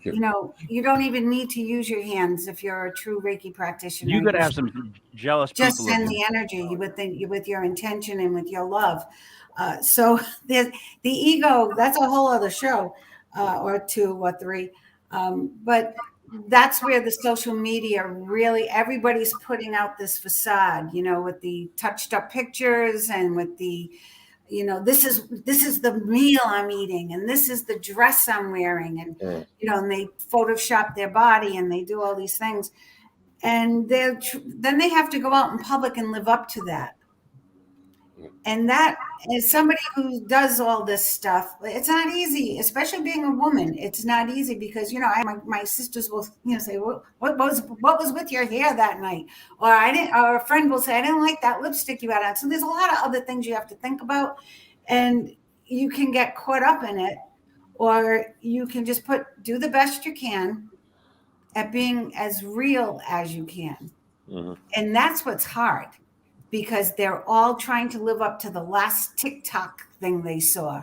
E: You don't even need to use your hands if you're a true Reiki practitioner.
B: You got to have some jealous
E: people. Just
B: people.
E: send the energy with your intention and with your love. So the ego, that's a whole other show. or 2 or 3. But that's where the social media really, everybody's putting out this facade, with the touched up pictures and with the, this is the meal I'm eating and this is the dress I'm wearing. And, and they Photoshop their body and they do all these things. And then they have to go out in public and live up to that. And that is somebody who does all this stuff. It's not easy, especially being a woman. It's not easy because, my sisters will, say, what was with your hair that night? Or or a friend will say, I didn't like that lipstick you had on. So there's a lot of other things you have to think about, and you can get caught up in it, or you can just do the best you can at being as real as you can. Mm-hmm. And that's what's hard. Because they're all trying to live up to the last TikTok thing they saw,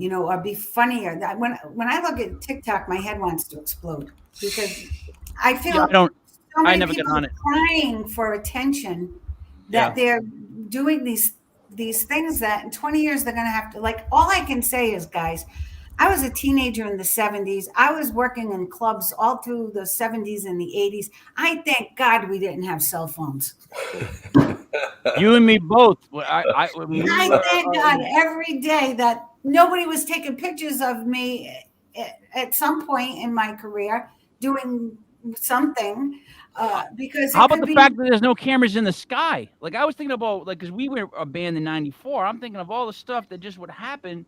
E: or be funnier. When I look at TikTok, my head wants to explode because I feel so many people are crying for attention that they're doing these things that in 20 years they're going to have to, all I can say is, guys, I was a teenager in the 70s. I was working in clubs all through the 70s and the 80s. I thank God we didn't have cell phones.
B: You and me both.
E: I thank God every day that nobody was taking pictures of me at some point in my career doing something. Because
B: how about the fact that there's no cameras in the sky? I was thinking about, because we were a band in '94. I'm thinking of all the stuff that just would happen.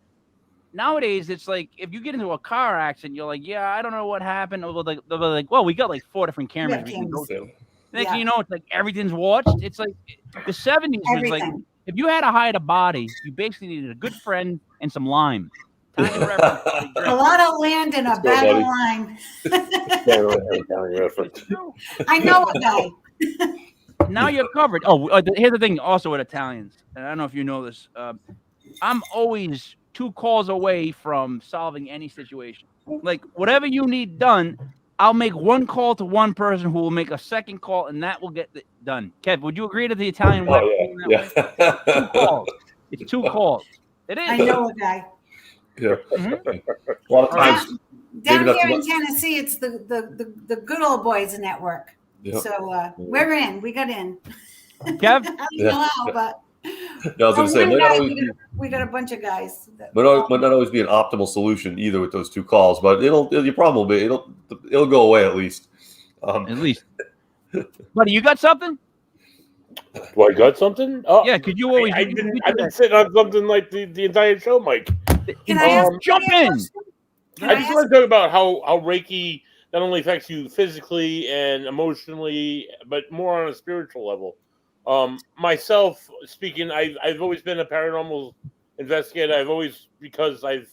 B: Nowadays, it's if you get into a car accident, you're like, yeah, I don't know what happened. They'll be like, well, we got 4 different cameras we can go to. Next thing you know, it's everything's watched. It's the 70s was if you had to hide a body, you basically needed a good friend and some lime. A
E: lot of land and a bag of lime. I know a guy.
B: Now you're covered. Oh, here's the thing also with Italians, and I don't know if you know this. I'm always 2 calls away from solving any situation. Whatever you need done, I'll make 1 call to one person who will make a second call, and that will get it done. Kev, would you agree to the Italian way?
C: Yeah.
B: 2 calls. It's 2 calls. It is.
E: I know a guy.
C: Yeah.
E: Mm-hmm.
C: A lot of times.
E: Down here in Tennessee, it's the good old boys network. Yep. So we're in. We got in.
B: Kev?
E: I don't know how, but.
C: Yeah, I was going to say,
E: we got a bunch of guys.
C: Might not always be an optimal solution either with those 2 calls, but your problem will be it'll go away at least.
B: At least. Buddy, you got something?
D: Do I got something? Oh,
B: yeah. Could you always?
D: I've been sitting on something like the entire show, Mike.
E: Can I
B: jump in?
D: I just want to talk about how Reiki not only affects you physically and emotionally, but more on a spiritual level. Myself speaking, I've always been a paranormal investigator. Because I've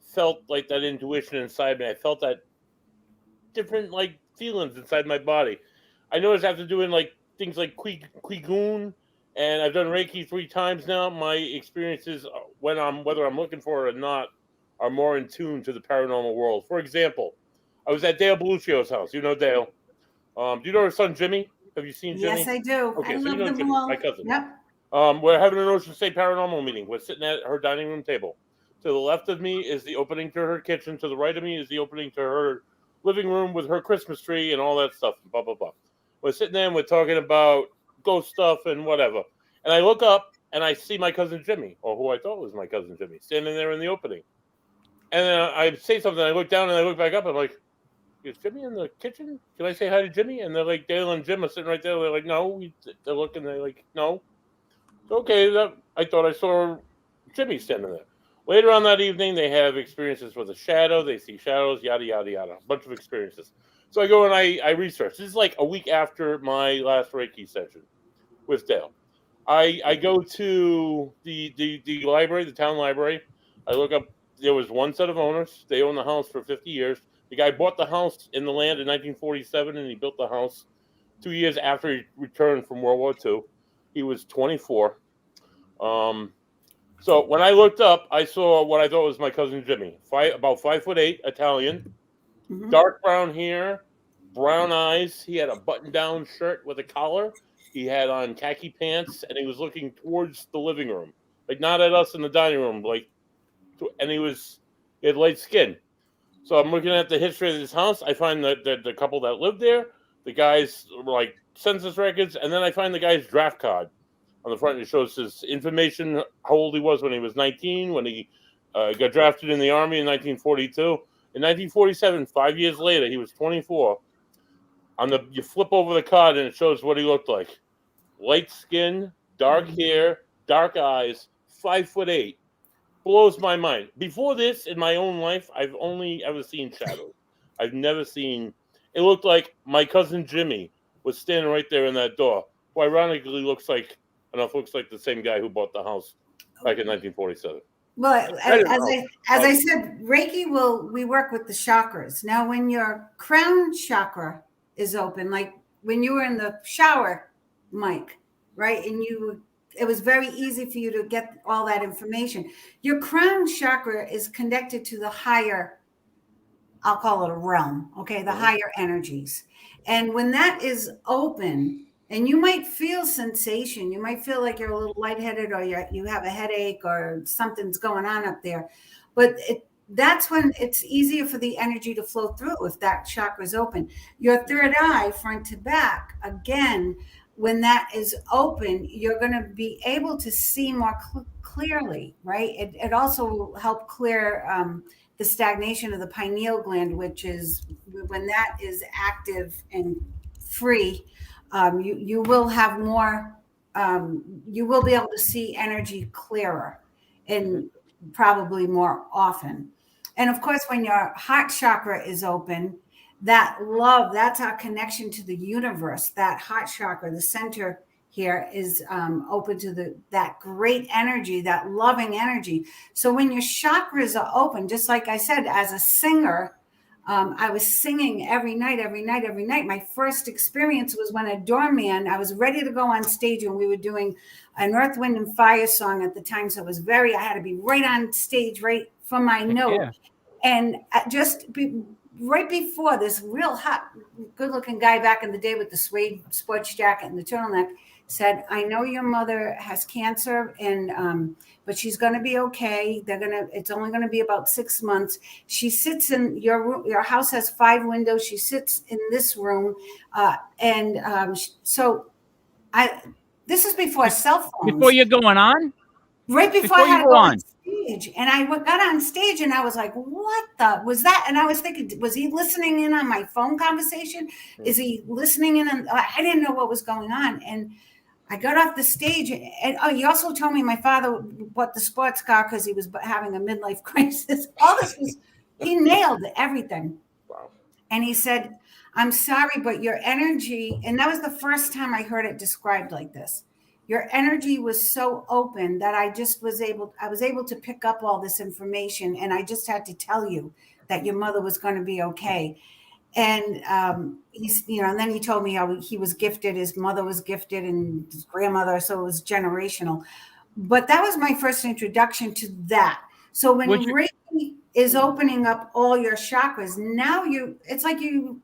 D: felt that intuition inside me. I felt that different feelings inside my body. I noticed after doing things like Qigong, and I've done Reiki 3 times now. My experiences, whether I'm looking for it or not, are more in tune to the paranormal world. For example, I was at Dale Beluccio's house. You know Dale. Do you know her son Jimmy? Have you seen Jimmy?
E: Yes, I do.
D: Okay,
E: I
D: so
E: love
D: you know
E: them
D: Jimmy,
E: all.
D: my cousin.
E: Yep.
D: We're having an Ocean State Paranormal meeting. We're sitting at her dining room table. To the left of me is the opening to her kitchen. To the right of me is the opening to her living room with her Christmas tree and all that stuff. Blah, blah, blah. We're sitting there and we're talking about ghost stuff and whatever. And I look up and I see my cousin Jimmy, or who I thought was my cousin Jimmy, standing there in the opening. And then I say something. I look down and I look back up. I'm like, is Jimmy in the kitchen? Can I say hi to Jimmy? And they're like, Dale and Jim are sitting right there. They're like, no. They're looking. They're like, no. Okay, I thought I saw Jimmy standing there. Later on that evening, they have experiences with a shadow. They see shadows, yada, yada, yada. A bunch of experiences. So I go and I research. This is a week after my last Reiki session with Dale. I go to the library, the town library. I look up. There was one set of owners. They owned the house for 50 years. The guy bought the house in the land in 1947, and he built the house 2 years after he returned from World War II. He was 24. So when I looked up, I saw what I thought was my cousin Jimmy. About 5'8", Italian, dark brown hair, brown eyes. He had a button-down shirt with a collar. He had on khaki pants, and he was looking towards the living room, not at us in the dining room. And he had light skin. So I'm looking at the history of this house. I find that the couple that lived there, the guy's like census records, and then I find the guy's draft card on the front. It shows his information, how old he was when he was 19, when he got drafted in the Army in 1942. In 1947, 5 years later, he was 24. You flip over the card and it shows what he looked like: light skin, dark hair, dark eyes, 5'8". Blows my mind. Before this, in my own life, I've only ever seen shadows. I've never seen. It looked like my cousin Jimmy was standing right there in that door, who ironically looks like the same guy who bought the house back in 1947.
E: Well, as I said, Reiki we work with the chakras. Now, when your crown chakra is open, like when you were in the shower, Mike, right? And it was very easy for you to get all that information. Your crown chakra is connected to the higher, I'll call it a realm, okay, the higher energies. And when that is open, and you might feel sensation, you might feel like you're a little lightheaded, or you have a headache, or something's going on up there. But that's when it's easier for the energy to flow through if that chakra is open. Your third eye, front to back, again, when that is open, you're going to be able to see more clearly, right? It also will help clear the stagnation of the pineal gland, which is when that is active and free. You will have more, you will be able to see energy clearer and probably more often. And of course, when your heart chakra is open, that love, that's our connection to the universe. That heart chakra, the center here, is open to that great energy, that loving energy. So when your chakras are open, just like I said, as a singer, I was singing every night. My first experience was when a doorman, I was ready to go on stage, and we were doing an Earth, Wind, and Fire song at the time. So it was I had to be right on stage, right from my note. Yeah. And right before, this real hot, good-looking guy back in the day with the suede sports jacket and the turtleneck said, "I know your mother has cancer, and but she's going to be okay. It's only going to be about 6 months. She sits in your room. Your house has 5 windows. She sits in this room, so this is before cell phones.
B: Before you're going on."
E: Right before I had to go on stage. And I got on stage and I was like, what was that? And I was thinking, was he listening in on my phone conversation? Is he listening in on, I didn't know what was going on. And I got off the stage, and he also told me my father bought the sports car because he was having a midlife crisis. All this he nailed everything.
D: Wow.
E: And he said, "I'm sorry, but your energy," and that was the first time I heard it described like this. Your energy was so open that I was able to pick up all this information, and I just had to tell you that your mother was going to be okay. And and then he told me how he was gifted, his mother was gifted, and his grandmother, so it was generational. But that was my first introduction to that. So when Reiki is opening up all your chakras, now it's like you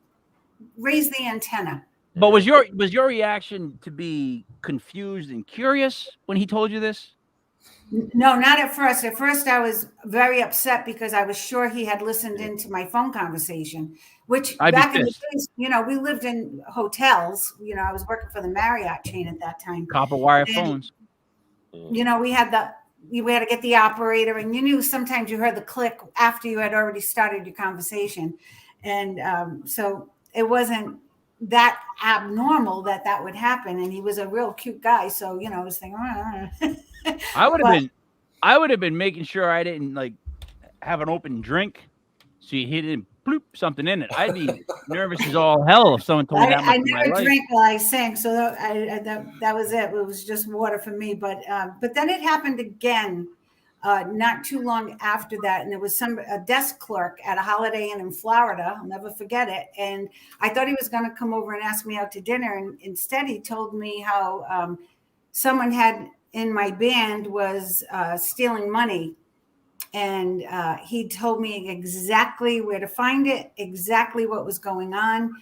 E: raise the antenna.
B: But was your reaction to be confused and curious when he told you this?
E: No, not at first. At first, I was very upset because I was sure he had listened into my phone conversation, which back in the days, we lived in hotels. I was working for the Marriott chain at that time.
B: Copper wire phones.
E: We had to get the operator, and you knew sometimes you heard the click after you had already started your conversation. And so it wasn't that abnormal that would happen. And he was a real cute guy. So, I was thinking,
B: I would have been making sure I didn't have an open drink. So you didn't bloop something in it. I'd be nervous as all hell if someone told me that much.
E: I never drank while I sang. So that was it. It was just water for me. But then it happened again. Not too long after that, and it was a desk clerk at a Holiday Inn in Florida. I'll never forget it. And I thought he was going to come over and ask me out to dinner, and instead he told me how someone in my band was stealing money, and he told me exactly where to find it, exactly what was going on,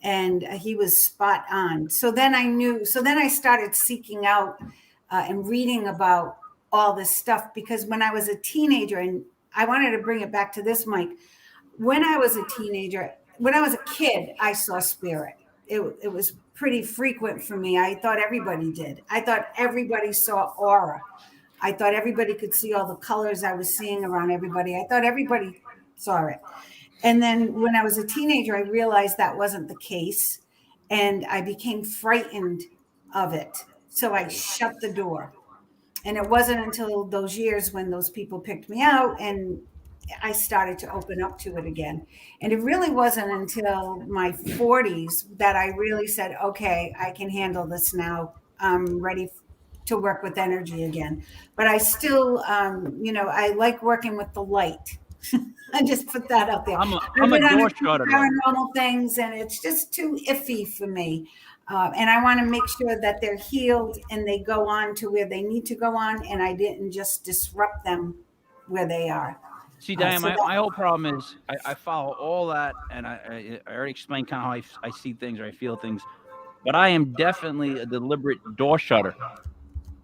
E: and he was spot on. So then I knew. So then I started seeking out and reading about all this stuff, because when I was a teenager, and I wanted to bring it back to this, Mike, when I was a teenager, when I was a kid, I saw spirit. It was pretty frequent for me. I thought everybody did. I thought everybody saw aura. I thought everybody could see all the colors I was seeing around everybody. I thought everybody saw it. And then when I was a teenager, I realized that wasn't the case. And I became frightened of it. So I shut the door. And it wasn't until those years when those people picked me out and I started to open up to it again. And it really wasn't until my 40s that I really said, okay, I can handle this now. I'm ready to work with energy again. But I still, I like working with the light. I just put that out there.
B: I'm a door shutter.
E: Paranormal things, and it's just too iffy for me. And I want to make sure that they're healed and they go on to where they need to go on, and I didn't just disrupt them where they are.
B: See, Diane, my whole problem is I follow all that, and I already explained kind of how I see things or I feel things, but I am definitely a deliberate door shutter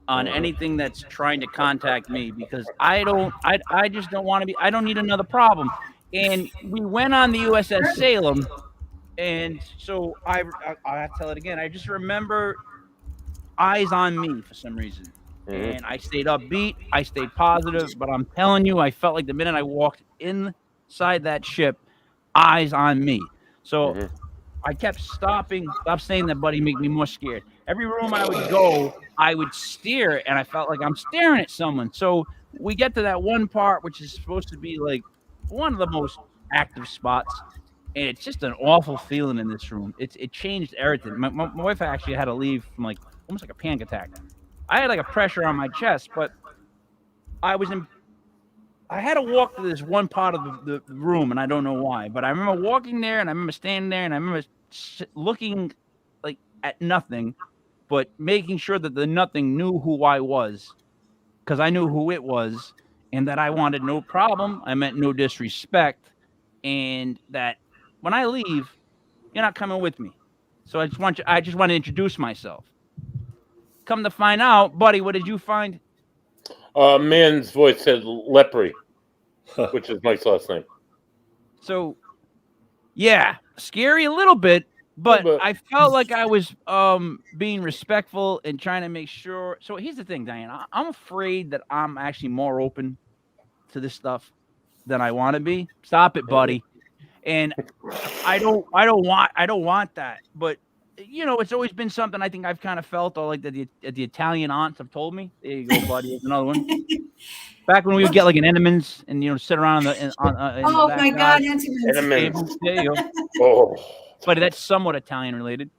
B: on anything that's trying to contact me, because I just don't want to be. I don't need another problem. And we went on the USS Salem, and so I have to tell it again. I just remember eyes on me for some reason. And I stayed upbeat. I stayed positive. But I'm telling you, I felt like the minute I walked inside that ship, eyes on me. So I kept stop saying that, buddy, make me more scared. Every room I would go, I would stare, and I felt like I'm staring at someone. So we get to that one part, which is supposed to be like one of the most active spots. And it's just an awful feeling in this room. It changed everything. My wife actually had to leave from like almost like a panic attack. I had like a pressure on my chest, but I had to walk to this one part of the room, and I don't know why. But I remember walking there, and I remember standing there, and I remember looking like at nothing, but making sure that the nothing knew who I was, because I knew who it was, and that I wanted no problem. I meant no disrespect, and that when I leave, you're not coming with me. So I just want to introduce myself. Come to find out, buddy, what did you find?
D: Man's voice said Lepre, which is Mike's last name.
B: So, yeah, scary a little bit, but I felt like I was being respectful and trying to make sure. So here's the thing, Diane. I'm afraid that I'm actually more open to this stuff than I want to be. Stop it, buddy. And I don't want that. But it's always been something I think I've kind of felt, or like the Italian aunts have told me. There you go, buddy. Here's another one. Back when we would get like an Entenmann's and sit around in
E: oh my God, Entenmann's.
B: There you go.
D: Oh,
B: But that's somewhat Italian related.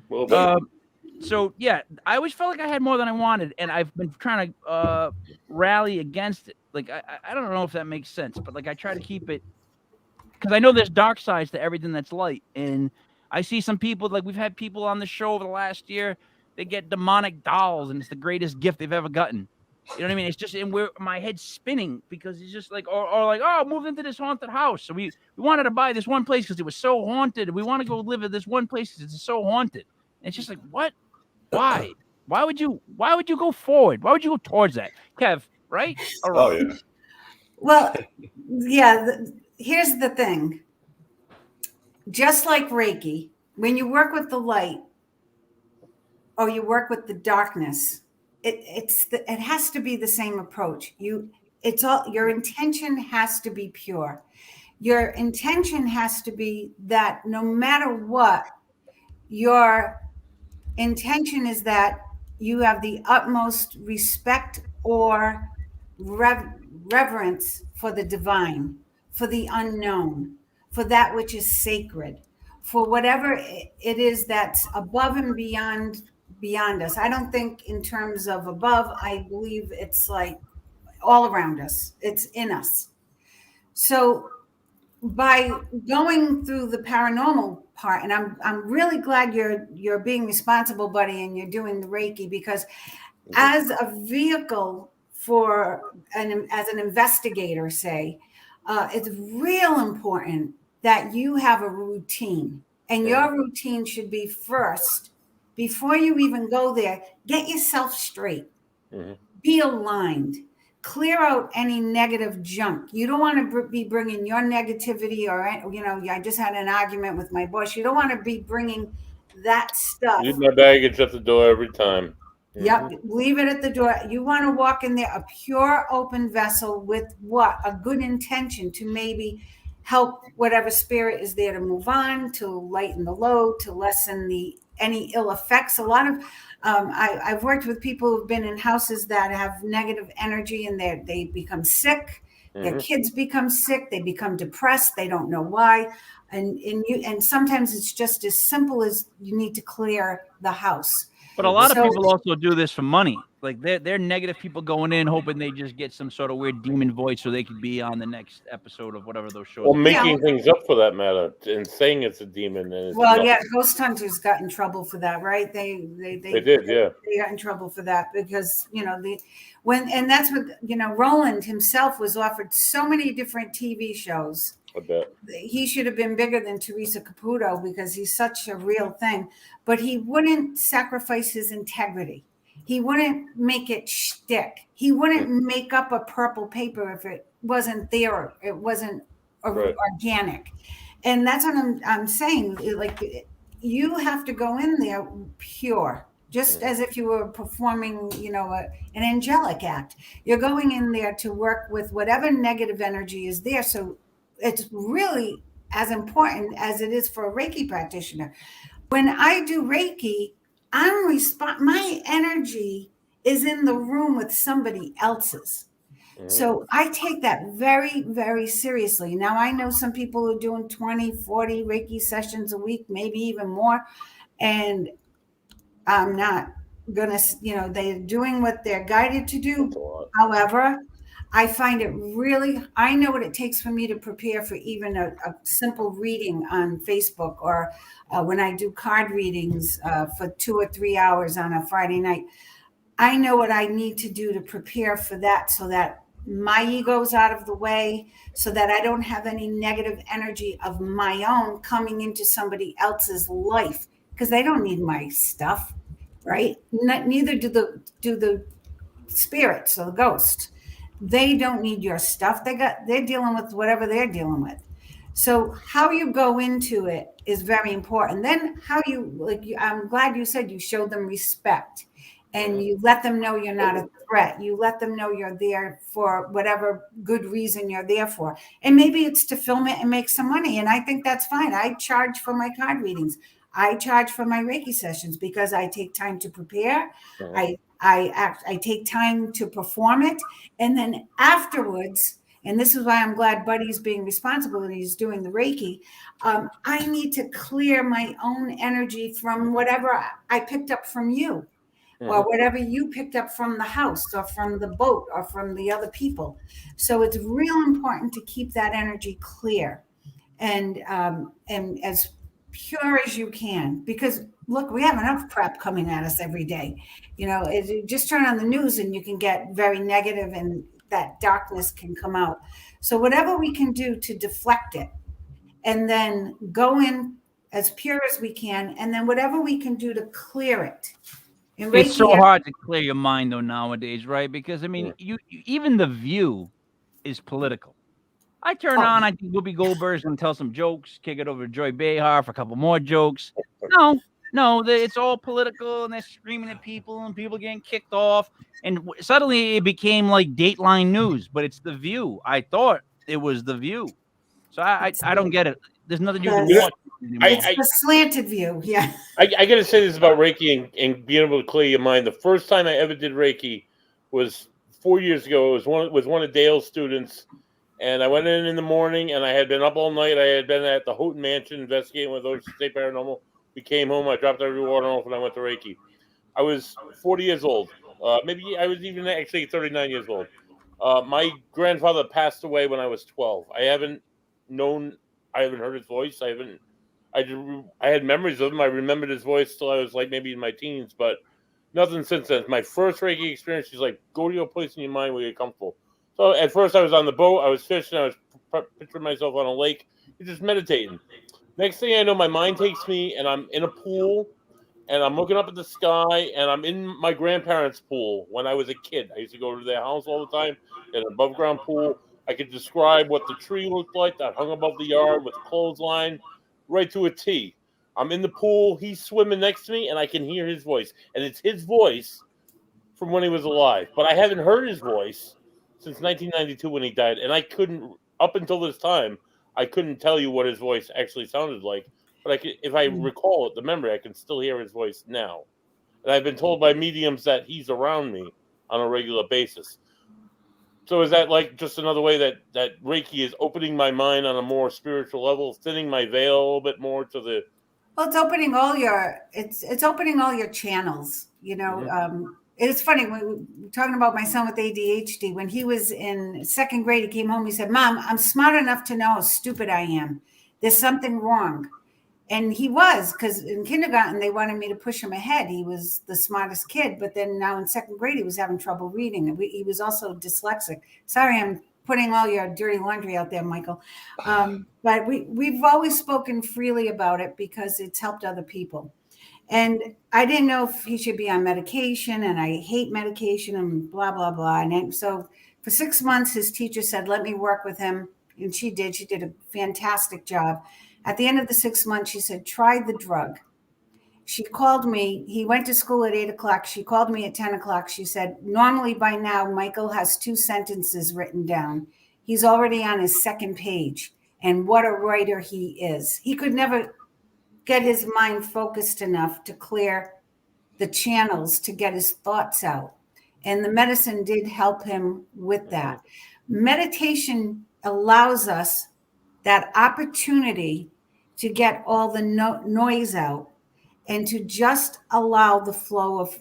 B: So yeah, I always felt like I had more than I wanted, and I've been trying to rally against it. Like I don't know if that makes sense, but like I try to keep it, because I know there's dark sides to everything that's light. And I see some people, like we've had people on the show over the last year, they get demonic dolls, and it's the greatest gift they've ever gotten. You know what I mean? It's just my head's spinning, because it's just like, or like, oh, moved into this haunted house. So we wanted to buy this one place because it was so haunted. We want to go live at this one place because it's so haunted. And it's just like, what? Why? Why would you go forward? Why would you go towards that? Kev, right?
C: Oh, yeah.
E: Well, yeah. Here's the thing. Just like Reiki, when you work with the light or you work with the darkness, it has to be the same approach. Your intention has to be pure. Your intention has to be that no matter what, your intention is that you have the utmost respect or reverence for the divine, for the unknown, for that which is sacred, for whatever it is that's above and beyond us. I don't think in terms of above. I believe it's like all around us. It's in us. So by going through the paranormal part, and I'm really glad you're being responsible, buddy, and you're doing the Reiki, because as a vehicle as an investigator, say, it's real important that you have a routine, and your routine should be first, before you even go there, get yourself straight, be aligned, clear out any negative junk. You don't want to be bringing your negativity or, I just had an argument with my boss. You don't want to be bringing that stuff.
D: Leave my baggage at the door every time.
E: Yep, leave it at the door. You want to walk in there a pure, open vessel with what? A good intention to maybe help whatever spirit is there to move on, to lighten the load, to lessen any ill effects. A lot of I've worked with people who've been in houses that have negative energy, and they become sick. Their kids become sick. They become depressed. They don't know why. And sometimes it's just as simple as you need to clear the house.
B: But a lot of people also do this for money. Like they're negative people going in hoping they just get some sort of weird demon voice so they could be on the next episode of whatever those shows.
D: Well, making things up for that matter and saying it's a demon. And
E: Ghost Hunters got in trouble for that, right? They did, yeah. They got in trouble for that because that's what Roland himself was offered so many different TV shows.
D: I bet.
E: He should have been bigger than Teresa Caputo because he's such a real thing. But he wouldn't sacrifice his integrity. He wouldn't make it shtick. He wouldn't make up a purple paper if it wasn't there. It wasn't organic. And that's what I'm saying. Like, you have to go in there pure, just as if you were performing, an angelic act. You're going in there to work with whatever negative energy is there. So it's really as important as it is for a Reiki practitioner. When I do Reiki, my energy is in the room with somebody else's. So I take that very, very seriously. Now, I know some people are doing 20, 40 Reiki sessions a week, maybe even more. And I'm not going to, they're doing what they're guided to do. However, I find it I know what it takes for me to prepare for even a simple reading on Facebook or when I do card readings for 2 or 3 hours on a Friday night. I know what I need to do to prepare for that so that my ego's out of the way, so that I don't have any negative energy of my own coming into somebody else's life, because they don't need my stuff, right? Neither do the spirits or the ghosts. They don't need your stuff. They're dealing with whatever they're dealing with. So how you go into it is very important. Then how I'm glad you said you showed them respect and you let them know you're not a threat. You let them know you're there for whatever good reason you're there for. And maybe it's to film it and make some money. And I think that's fine. I charge for my card readings. I charge for my Reiki sessions because I take time to prepare. I take time to perform it. And then afterwards, and this is why I'm glad Buddy's being responsible and he's doing the Reiki, I need to clear my own energy from whatever I picked up from you or whatever you picked up from the house or from the boat or from the other people. So it's real important to keep that energy clear and as pure as you can, because look, we have enough crap coming at us every day. Just turn on the news and you can get very negative and that darkness can come out. So whatever we can do to deflect it and then go in as pure as we can, and then whatever we can do to clear it.
B: It's so hard to clear your mind though nowadays, right? Because you even The View is political. I turn on, I think Whoopi Goldberg's going to tell some jokes, kick it over to Joy Behar for a couple more jokes. No, it's all political, and they're screaming at people, and people getting kicked off. And suddenly it became like Dateline News, but it's The View. I thought it was The View. So I don't get it. There's nothing you can watch anymore.
E: It's the slanted view, yeah.
D: I got to say this about Reiki and being able to clear your mind. The first time I ever did Reiki was 4 years ago. It was one of Dale's students. And I went in the morning, and I had been up all night. I had been at the Houghton Mansion investigating with those State Paranormal. We came home. I dropped every water off, and I went to Reiki. I was 40 years old. Maybe I was even actually 39 years old. My grandfather passed away when I was 12. I haven't heard his voice. I had memories of him. I remembered his voice till I was like maybe in my teens, but nothing since then. My first Reiki experience, she's like, go to your place in your mind where you're comfortable. So at first I was on the boat, I was fishing, I was picturing myself on a lake, just meditating. Next thing I know, my mind takes me and I'm in a pool and I'm looking up at the sky, and I'm in my grandparents' pool when I was a kid. I used to go to their house all the time, in an above-ground pool. I could describe what the tree looked like that hung above the yard with a clothesline, right to a T. I'm in the pool, he's swimming next to me, and I can hear his voice. And it's his voice from when he was alive. But I haven't heard his voice since 1992 when he died, and I couldn't, up until this time, I couldn't tell you what his voice actually sounded like. But if I recall it, the memory, I can still hear his voice now. And I've been told by mediums that he's around me on a regular basis. So is that like just another way that Reiki is opening my mind on a more spiritual level, thinning my veil a little bit more to the...
E: Well, it's opening all your channels, you know.
D: Mm-hmm.
E: It's funny when we're talking about my son with ADHD. When he was in second grade, he came home, he said, "Mom, I'm smart enough to know how stupid I am. There's something wrong." And he was, because in kindergarten, they wanted me to push him ahead. He was the smartest kid, but then now in second grade, he was having trouble reading. And he was also dyslexic. Sorry, I'm putting all your dirty laundry out there, Michael. But we've always spoken freely about it because it's helped other people. And I didn't know if he should be on medication, and I hate medication and blah, blah, blah. And so for 6 months, his teacher said, let me work with him. And she did. She did a fantastic job. At the end of the 6 months, she said, try the drug. She called me. He went to school at 8 o'clock. She called me at 10 o'clock. She said, normally by now, Michael has 2 sentences written down. He's already on his second page. And what a writer he is. He could never get his mind focused enough to clear the channels to get his thoughts out. And the medicine did help him with that. Meditation allows us that opportunity to get all the noise out and to just allow the flow of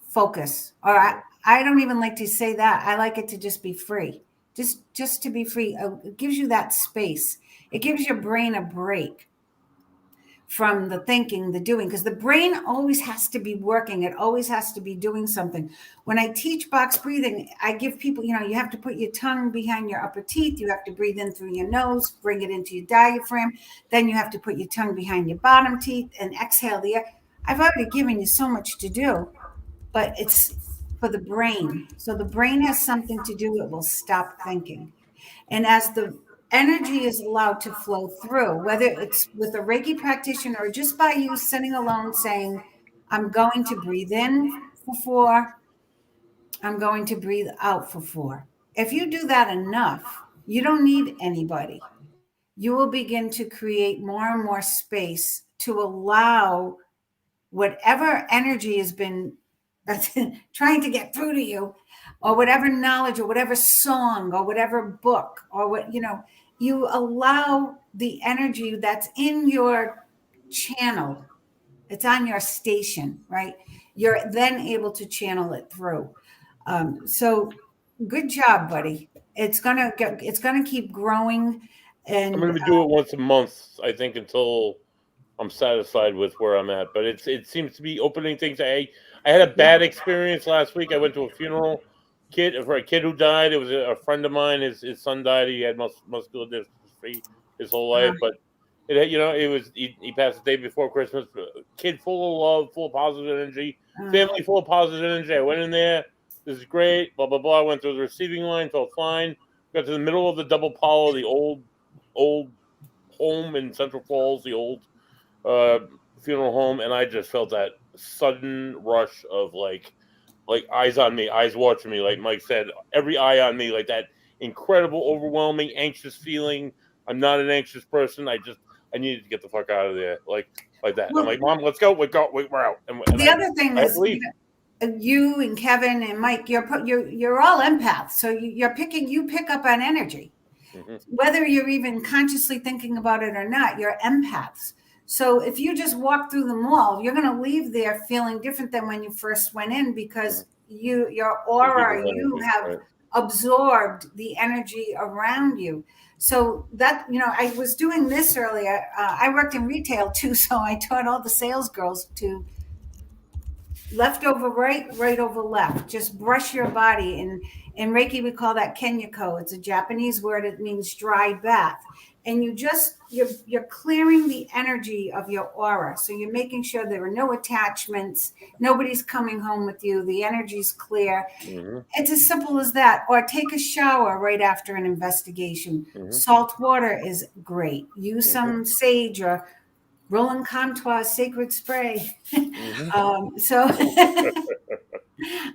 E: focus. Or I don't even like to say that. I like it to just be free. Just to be free. It gives you that space. It gives your brain a break from the thinking, the doing, because the brain always has to be working. It always has to be doing something. When I teach box breathing, I give people, you have to put your tongue behind your upper teeth. You have to breathe in through your nose, bring it into your diaphragm. Then you have to put your tongue behind your bottom teeth and exhale the air. I've already given you so much to do, but it's for the brain. So the brain has something to do. It will stop thinking. And as the energy is allowed to flow through, whether it's with a Reiki practitioner or just by you sitting alone saying, I'm going to breathe in for 4, I'm going to breathe out for 4. If you do that enough, you don't need anybody. You will begin to create more and more space to allow whatever energy has been trying to get through to you, or whatever knowledge or whatever song or whatever book or what, you allow the energy that's in your channel. It's on your station, right? You're then able to channel it through. So good job, buddy. It's gonna keep growing. And
D: I'm going to do it once a month, I think, until I'm satisfied with where I'm at. But it seems to be opening things. I had a bad experience last week. I went to a funeral for a kid who died. It was a friend of mine. His son died. He had muscular dystrophy his whole life, but he passed the day before Christmas. Kid full of love, full of positive energy, family full of positive energy. I went in there. This is great. Blah blah blah. I went through the receiving line. Felt fine. Got to the middle of the double polo, the old home in Central Falls, the old funeral home, and I just felt that sudden rush of like eyes on me, eyes watching me, like Mike said, every eye on me, like that incredible, overwhelming, anxious feeling. I'm not an anxious person. I needed to get the fuck out of there, like that. Well, I'm like, Mom, let's go. We're out. And
E: the other thing is, you and Kevin and Mike, you're all empaths, so you pick up on energy. Mm-hmm. Whether you're even consciously thinking about it or not, you're empaths. So if you just walk through the mall, you're going to leave there feeling different than when you first went in, because your aura, you have absorbed the energy around you. So that, I was doing this earlier. I worked in retail too, so I taught all the sales girls to left over right, right over left. Just brush your body. And in Reiki, we call that Kenyako. It's a Japanese word. It means dry bath. and you're clearing the energy of your aura. So you're making sure there are no attachments, nobody's coming home with you, the energy's clear. It's as simple as that. Or take a shower right after an investigation. Salt water is great. Use some sage or Roland Comtois sacred spray. So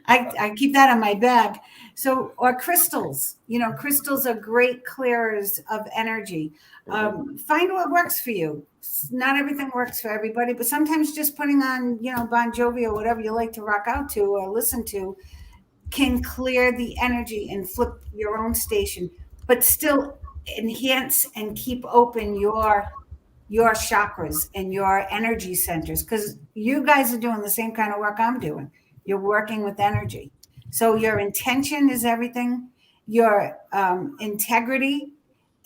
E: I keep that in my bag. So, or crystals, crystals are great clearers of energy. Find what works for you. Not everything works for everybody, but sometimes just putting on, Bon Jovi or whatever you like to rock out to or listen to can clear the energy and flip your own station, but still enhance and keep open your chakras and your energy centers, because you guys are doing the same kind of work I'm doing. You're working with energy. So your intention is everything, your integrity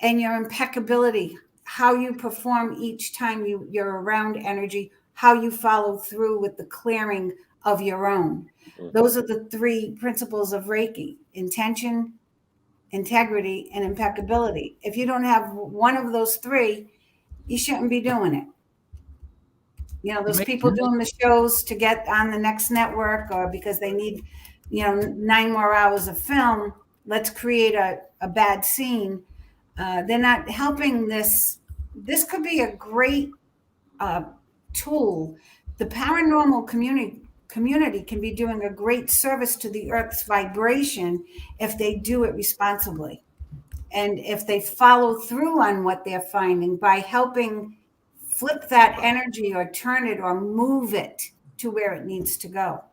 E: and your impeccability, how you perform each time you're around energy, how you follow through with the clearing of your own. Those are the three principles of Reiki: intention, integrity, and impeccability. If you don't have one of those three, you shouldn't be doing it. Those people doing the shows to get on the next network or because they need, 9 more hours of film, let's create a bad scene. They're not helping this. This could be a great tool. The paranormal community can be doing a great service to the Earth's vibration if they do it responsibly. And if they follow through on what they're finding by helping flip that energy or turn it or move it to where it needs to go.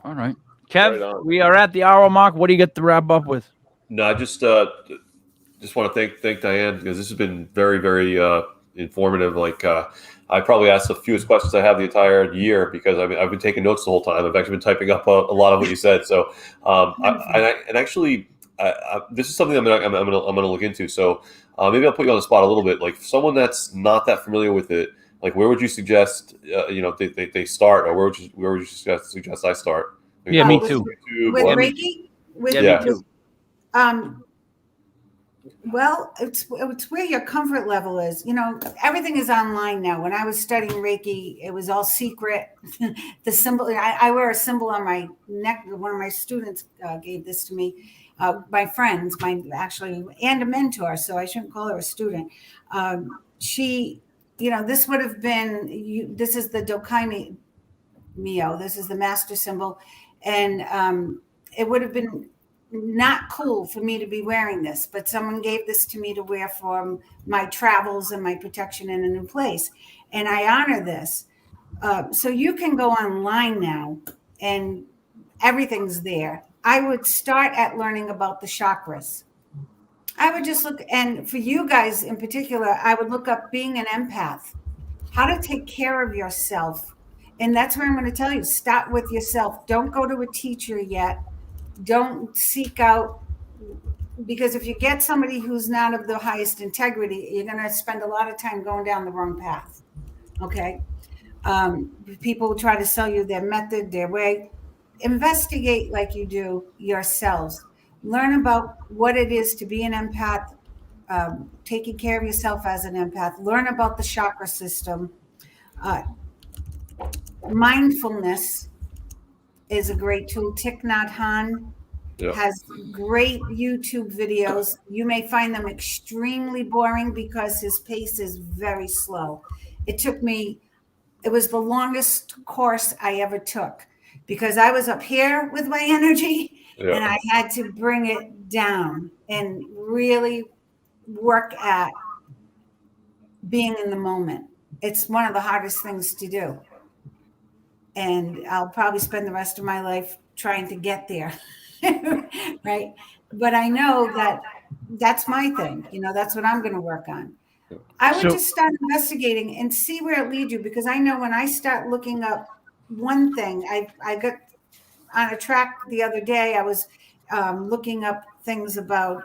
B: All right. Kev, we are at the hour mark. What do you get to wrap up with?
C: No, I just want to thank Diane, because this has been very, very informative. I probably asked the fewest questions I have the entire year, because I've been taking notes the whole time. I've actually been typing up a lot of what you said. So, this is something I'm gonna look into. So maybe I'll put you on the spot a little bit. Like someone that's not that familiar with it, like where would you suggest they start, or where would you suggest I start?
B: Yeah, me too.
E: With Reiki?
B: Me too.
E: Well, it's where your comfort level is. Everything is online now. When I was studying Reiki, it was all secret. The symbol, I wear a symbol on my neck. One of my students gave this to me. My friends, and a mentor, so I shouldn't call her a student. She, this would have been, this is the Dokai Mio, this is the master symbol. And it would have been not cool for me to be wearing this, but someone gave this to me to wear for my travels and my protection in a new place. And I honor this. So you can go online now and everything's there. I would start at learning about the chakras. I would just look, and for you guys in particular, I would look up being an empath, how to take care of yourself. And that's where I'm going to tell you, start with yourself. Don't go to a teacher yet. Don't seek out, because if you get somebody who's not of the highest integrity, you're going to spend a lot of time going down the wrong path. Okay. People try to sell you their method, their way. Investigate like you do yourselves. Learn about what it is to be an empath, taking care of yourself as an empath. Learn about the chakra system. Mindfulness is a great tool. Thich Nhat Hanh has great YouTube videos. You may find them extremely boring because his pace is very slow. It was the longest course I ever took, because I was up here with my energy and I had to bring it down and really work at being in the moment. It's one of the hardest things to do. And I'll probably spend the rest of my life trying to get there. Right. But I know that that's my thing. That's what I'm going to work on. I would just start investigating and see where it leads you, because I know when I start looking up one thing, I got on a track the other day. I was looking up things about,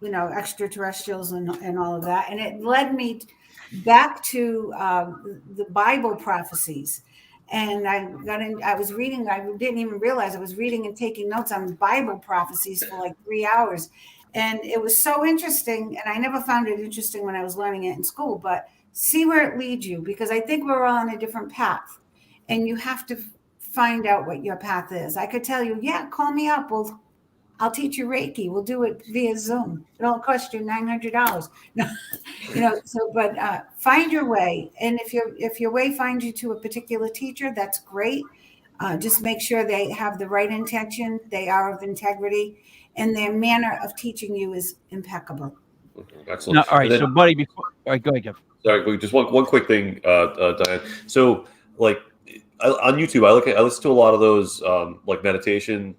E: extraterrestrials and all of that. And it led me back to the Bible prophecies. And I was reading, I didn't even realize I was reading and taking notes on Bible prophecies for like 3 hours. And it was so interesting. And I never found it interesting when I was learning it in school, but see where it leads you, because I think we're all on a different path and you have to find out what your path is. I could tell you, yeah, call me up. I'll teach you Reiki. We'll do it via Zoom. It'll cost you $900. No, but find your way. And if your way finds you to a particular teacher, that's great. Just make sure they have the right intention. They are of integrity, and their manner of teaching you is impeccable.
C: Excellent.
B: No, all right. So, buddy, all right, go ahead, Kev.
C: Sorry, just one quick thing, Diane. So, like on YouTube, I listen to a lot of those like meditation.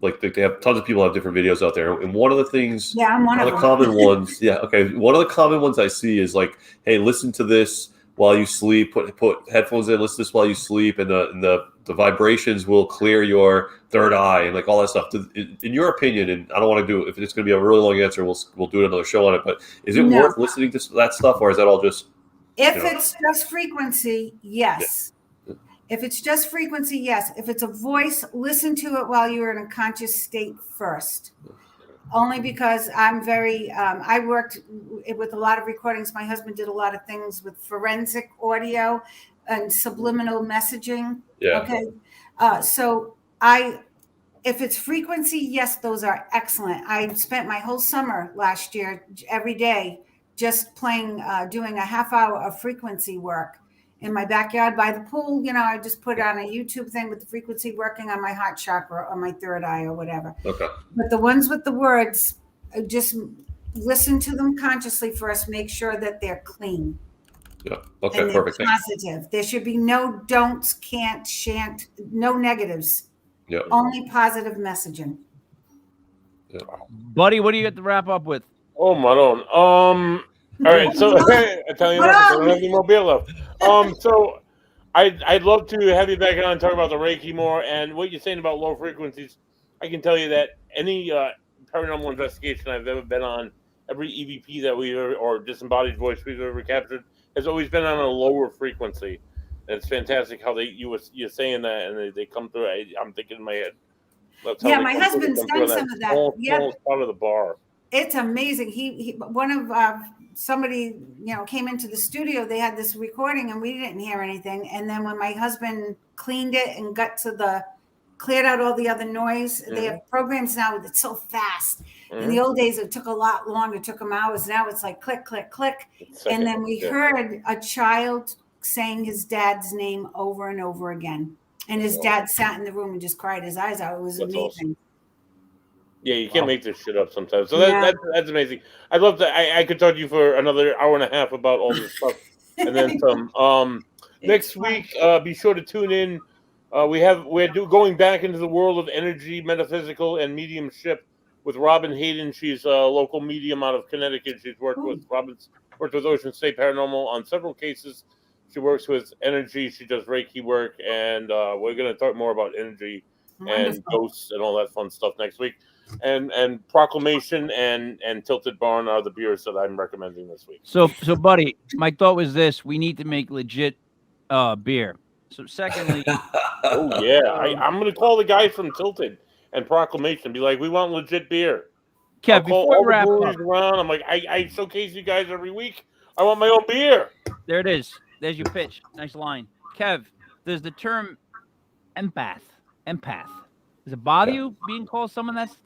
C: Like they have tons of people have different videos out there, and one of the things,
E: I'm one of
C: the common ones, one of the common ones I see is like, hey, listen to this while you sleep. Put headphones in, listen to this while you sleep, and the vibrations will clear your third eye and like all that stuff. In your opinion, and I don't want to do if it's going to be a really long answer, we'll do another show on it. But is it worth listening to that stuff, or is that all just?
E: If it's just frequency, yes. Yeah. If it's just frequency, yes. If it's a voice, listen to it while you're in a conscious state first. Only because I'm very, I worked with a lot of recordings. My husband did a lot of things with forensic audio and subliminal messaging.
C: Yeah.
E: Okay. If it's frequency, yes, those are excellent. I spent my whole summer last year, every day, just playing, doing a half hour of frequency work in my backyard by the pool. I just put on a YouTube thing with the frequency working on my heart chakra or my third eye or whatever.
C: Okay.
E: But the ones with the words, just listen to them consciously first. Make sure that they're clean.
C: Yeah. Okay.
E: And
C: Perfect.
E: Positive. There should be no don'ts, can't, shan't, no negatives.
C: Yeah.
E: Only positive messaging.
C: Yeah.
B: Buddy, what do you got to wrap up with?
D: Oh, my own. All right, so I tell you what, I don't have any more beer left. So I'd love to have you back on and talk about the Reiki more, and what you're saying about low frequencies. I can tell you that any paranormal investigation I've ever been on, every EVP that we've ever, or disembodied voice we've ever captured, has always been on a lower frequency. And it's fantastic how you're saying that, and they come through. I'm thinking in my head.
E: My husband's done some of that.
D: Yeah, part of the bar.
E: It's amazing. He one of somebody came into the studio. They had this recording and we didn't hear anything. And then when my husband cleaned it and cleared out all the other noise, they have programs now that's so fast. In the old days, it took a lot longer. It took them hours. Now it's like click, click, click. And then we heard a child saying his dad's name over and over again. And his dad sat in the room and just cried his eyes out. It was amazing.
D: Awesome. Yeah, you can't make this shit up sometimes. So that's amazing. I'd love to. I could talk to you for another hour and a half about all this stuff, and then some. Next week, be sure to tune in. We're going back into the world of energy, metaphysical, and mediumship with Robin Hayden. She's a local medium out of Connecticut. She's worked with Ocean State Paranormal on several cases. She works with energy. She does Reiki work, and we're going to talk more about energy and ghosts and all that fun stuff next week. And Proclamation and Tilted Barn are the beers that I'm recommending this week.
B: So buddy, my thought was this: we need to make legit beer. So secondly,
D: I'm going to call the guy from Tilted and Proclamation and be like, we want legit beer.
B: Kev, before we wrap up,
D: around, I'm like, I showcase you guys every week. I want my own beer. There
B: it is. There's your pitch. Nice line. Kev, does the term empath, does it bother you being called someone that's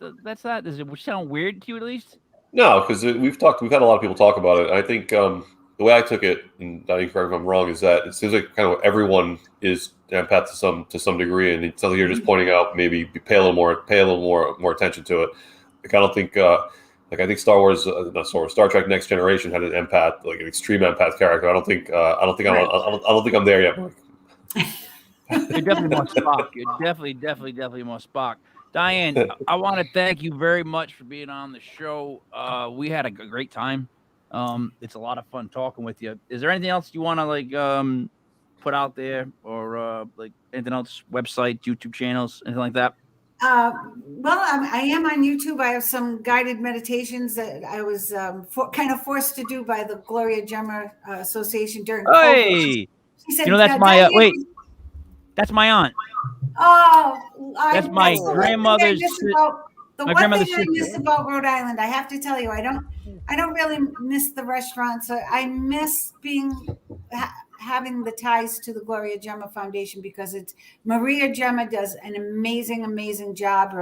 B: that? Does it sound weird to you at least?
C: No, because we've had a lot of people talk about it. I think the way I took it, and Diane, correct me if I'm wrong, is that it seems like kind of everyone is empath to some degree, and it's something you're just pointing out. Maybe pay a little more attention to it. Like I don't think I think Star Trek Next Generation had an empath, like an extreme empath character. I don't think I'm there yet.
B: You're definitely more Spock. You're definitely more Spock. Diane, I want to thank you very much for being on the show. We had a great time. It's a lot of fun talking with you. Is there anything else you want to put out there, or anything else? Website, YouTube channels, anything like that?
E: Well, I am on YouTube. I have some guided meditations that I was kind of forced to do by the Gloria Gemma Association during COVID.
B: Hey, she said, that's my that's my aunt.
E: Oh,
B: that's my grandmother's.
E: The one thing I miss about Rhode Island, I have to tell you, I don't really miss the restaurants. I miss having the ties to the Gloria Gemma Foundation, because it's Maria Gemma does an amazing job.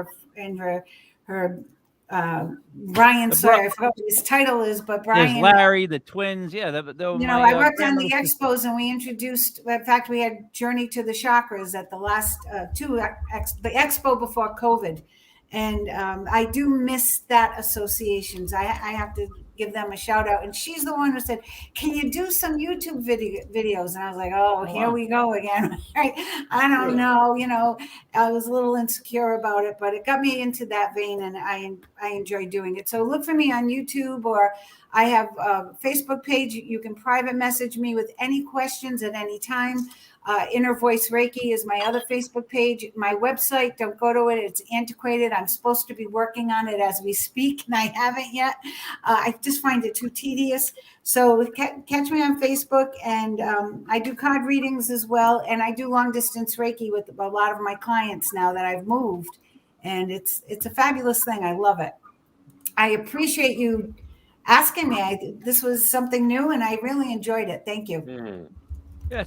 E: Ryan, sorry, I forgot what his title is, but Brian.
B: There's Larry, the twins. Yeah,
E: I worked on the expos, and we introduced. In fact, we had Journey to the Chakras at the last the expo before COVID, and I do miss that associations. I have to give them a shout out. And she's the one who said, "Can you do some YouTube videos?" And I was like, "Oh, here we go again." Right? I don't know. I was a little insecure about it, but it got me into that vein, and I enjoy doing it. So look for me on YouTube, or I have a Facebook page. You can private message me with any questions at any time. Inner Voice Reiki is my other Facebook page. My website, don't go to it. It's antiquated. I'm supposed to be working on it as we speak, and I haven't yet. I just find it too tedious. So catch me on Facebook, and I do card readings as well, and I do long distance Reiki with a lot of my clients now that I've moved, and it's a fabulous thing. I love it. I appreciate you asking me. This was something new, and I really enjoyed it. Thank you.
D: Mm.
B: Yeah,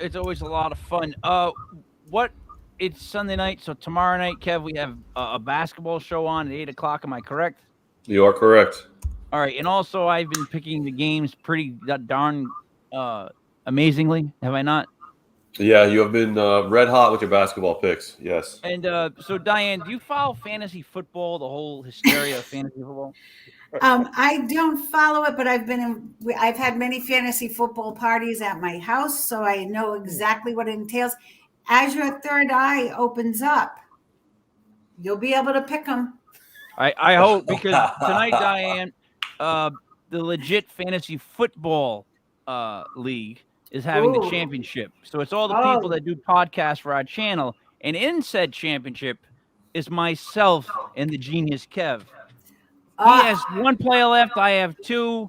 B: it's always a lot of fun. It's Sunday night, so tomorrow night, Kev, we have a basketball show on at 8:00. Am I correct?
C: You are correct.
B: All right, and also I've been picking the games pretty darn amazingly. Have I not?
C: Yeah, you have been red hot with your basketball picks. Yes.
B: And so, Diane, do you follow fantasy football? The whole hysteria of fantasy football?
E: I don't follow it, but I've had many fantasy football parties at my house, so I know exactly what it entails. As your third eye opens up, you'll be able to pick them.
B: I hope, because tonight, Diane, the Legit Fantasy Football League is having the championship. So it's all the people that do podcasts for our channel, and in said championship is myself and the genius Kev. He has one player left. I have two.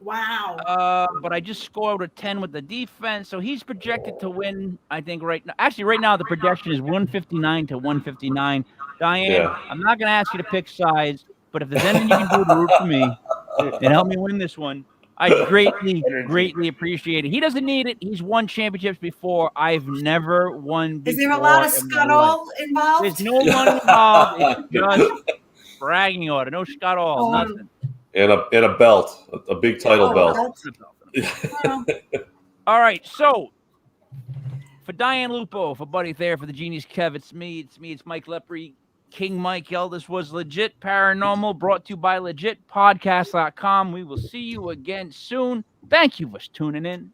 E: Wow.
B: But I just scored a 10 with the defense. So he's projected to win, I think, right now. Actually, right now, the projection is 159 to 159. Diane, I'm not going to ask you to pick sides, but if there's anything you can do to root for me and help me win this one, I greatly appreciate it. He doesn't need it. He's won championships before. I've never won before.
E: Is there a lot of scuttle involved?
B: There's no money involved. It's just bragging order. No scuttle, nothing.
C: And a belt, a big title belt.
B: All right, so for Diane Lupo, for Buddy Thayer, for the genius Kev, it's me, it's Mike Lepre, King Mike L. This was Legit Paranormal, brought to you by LegitPodcast.com. We will see you again soon. Thank you for tuning in.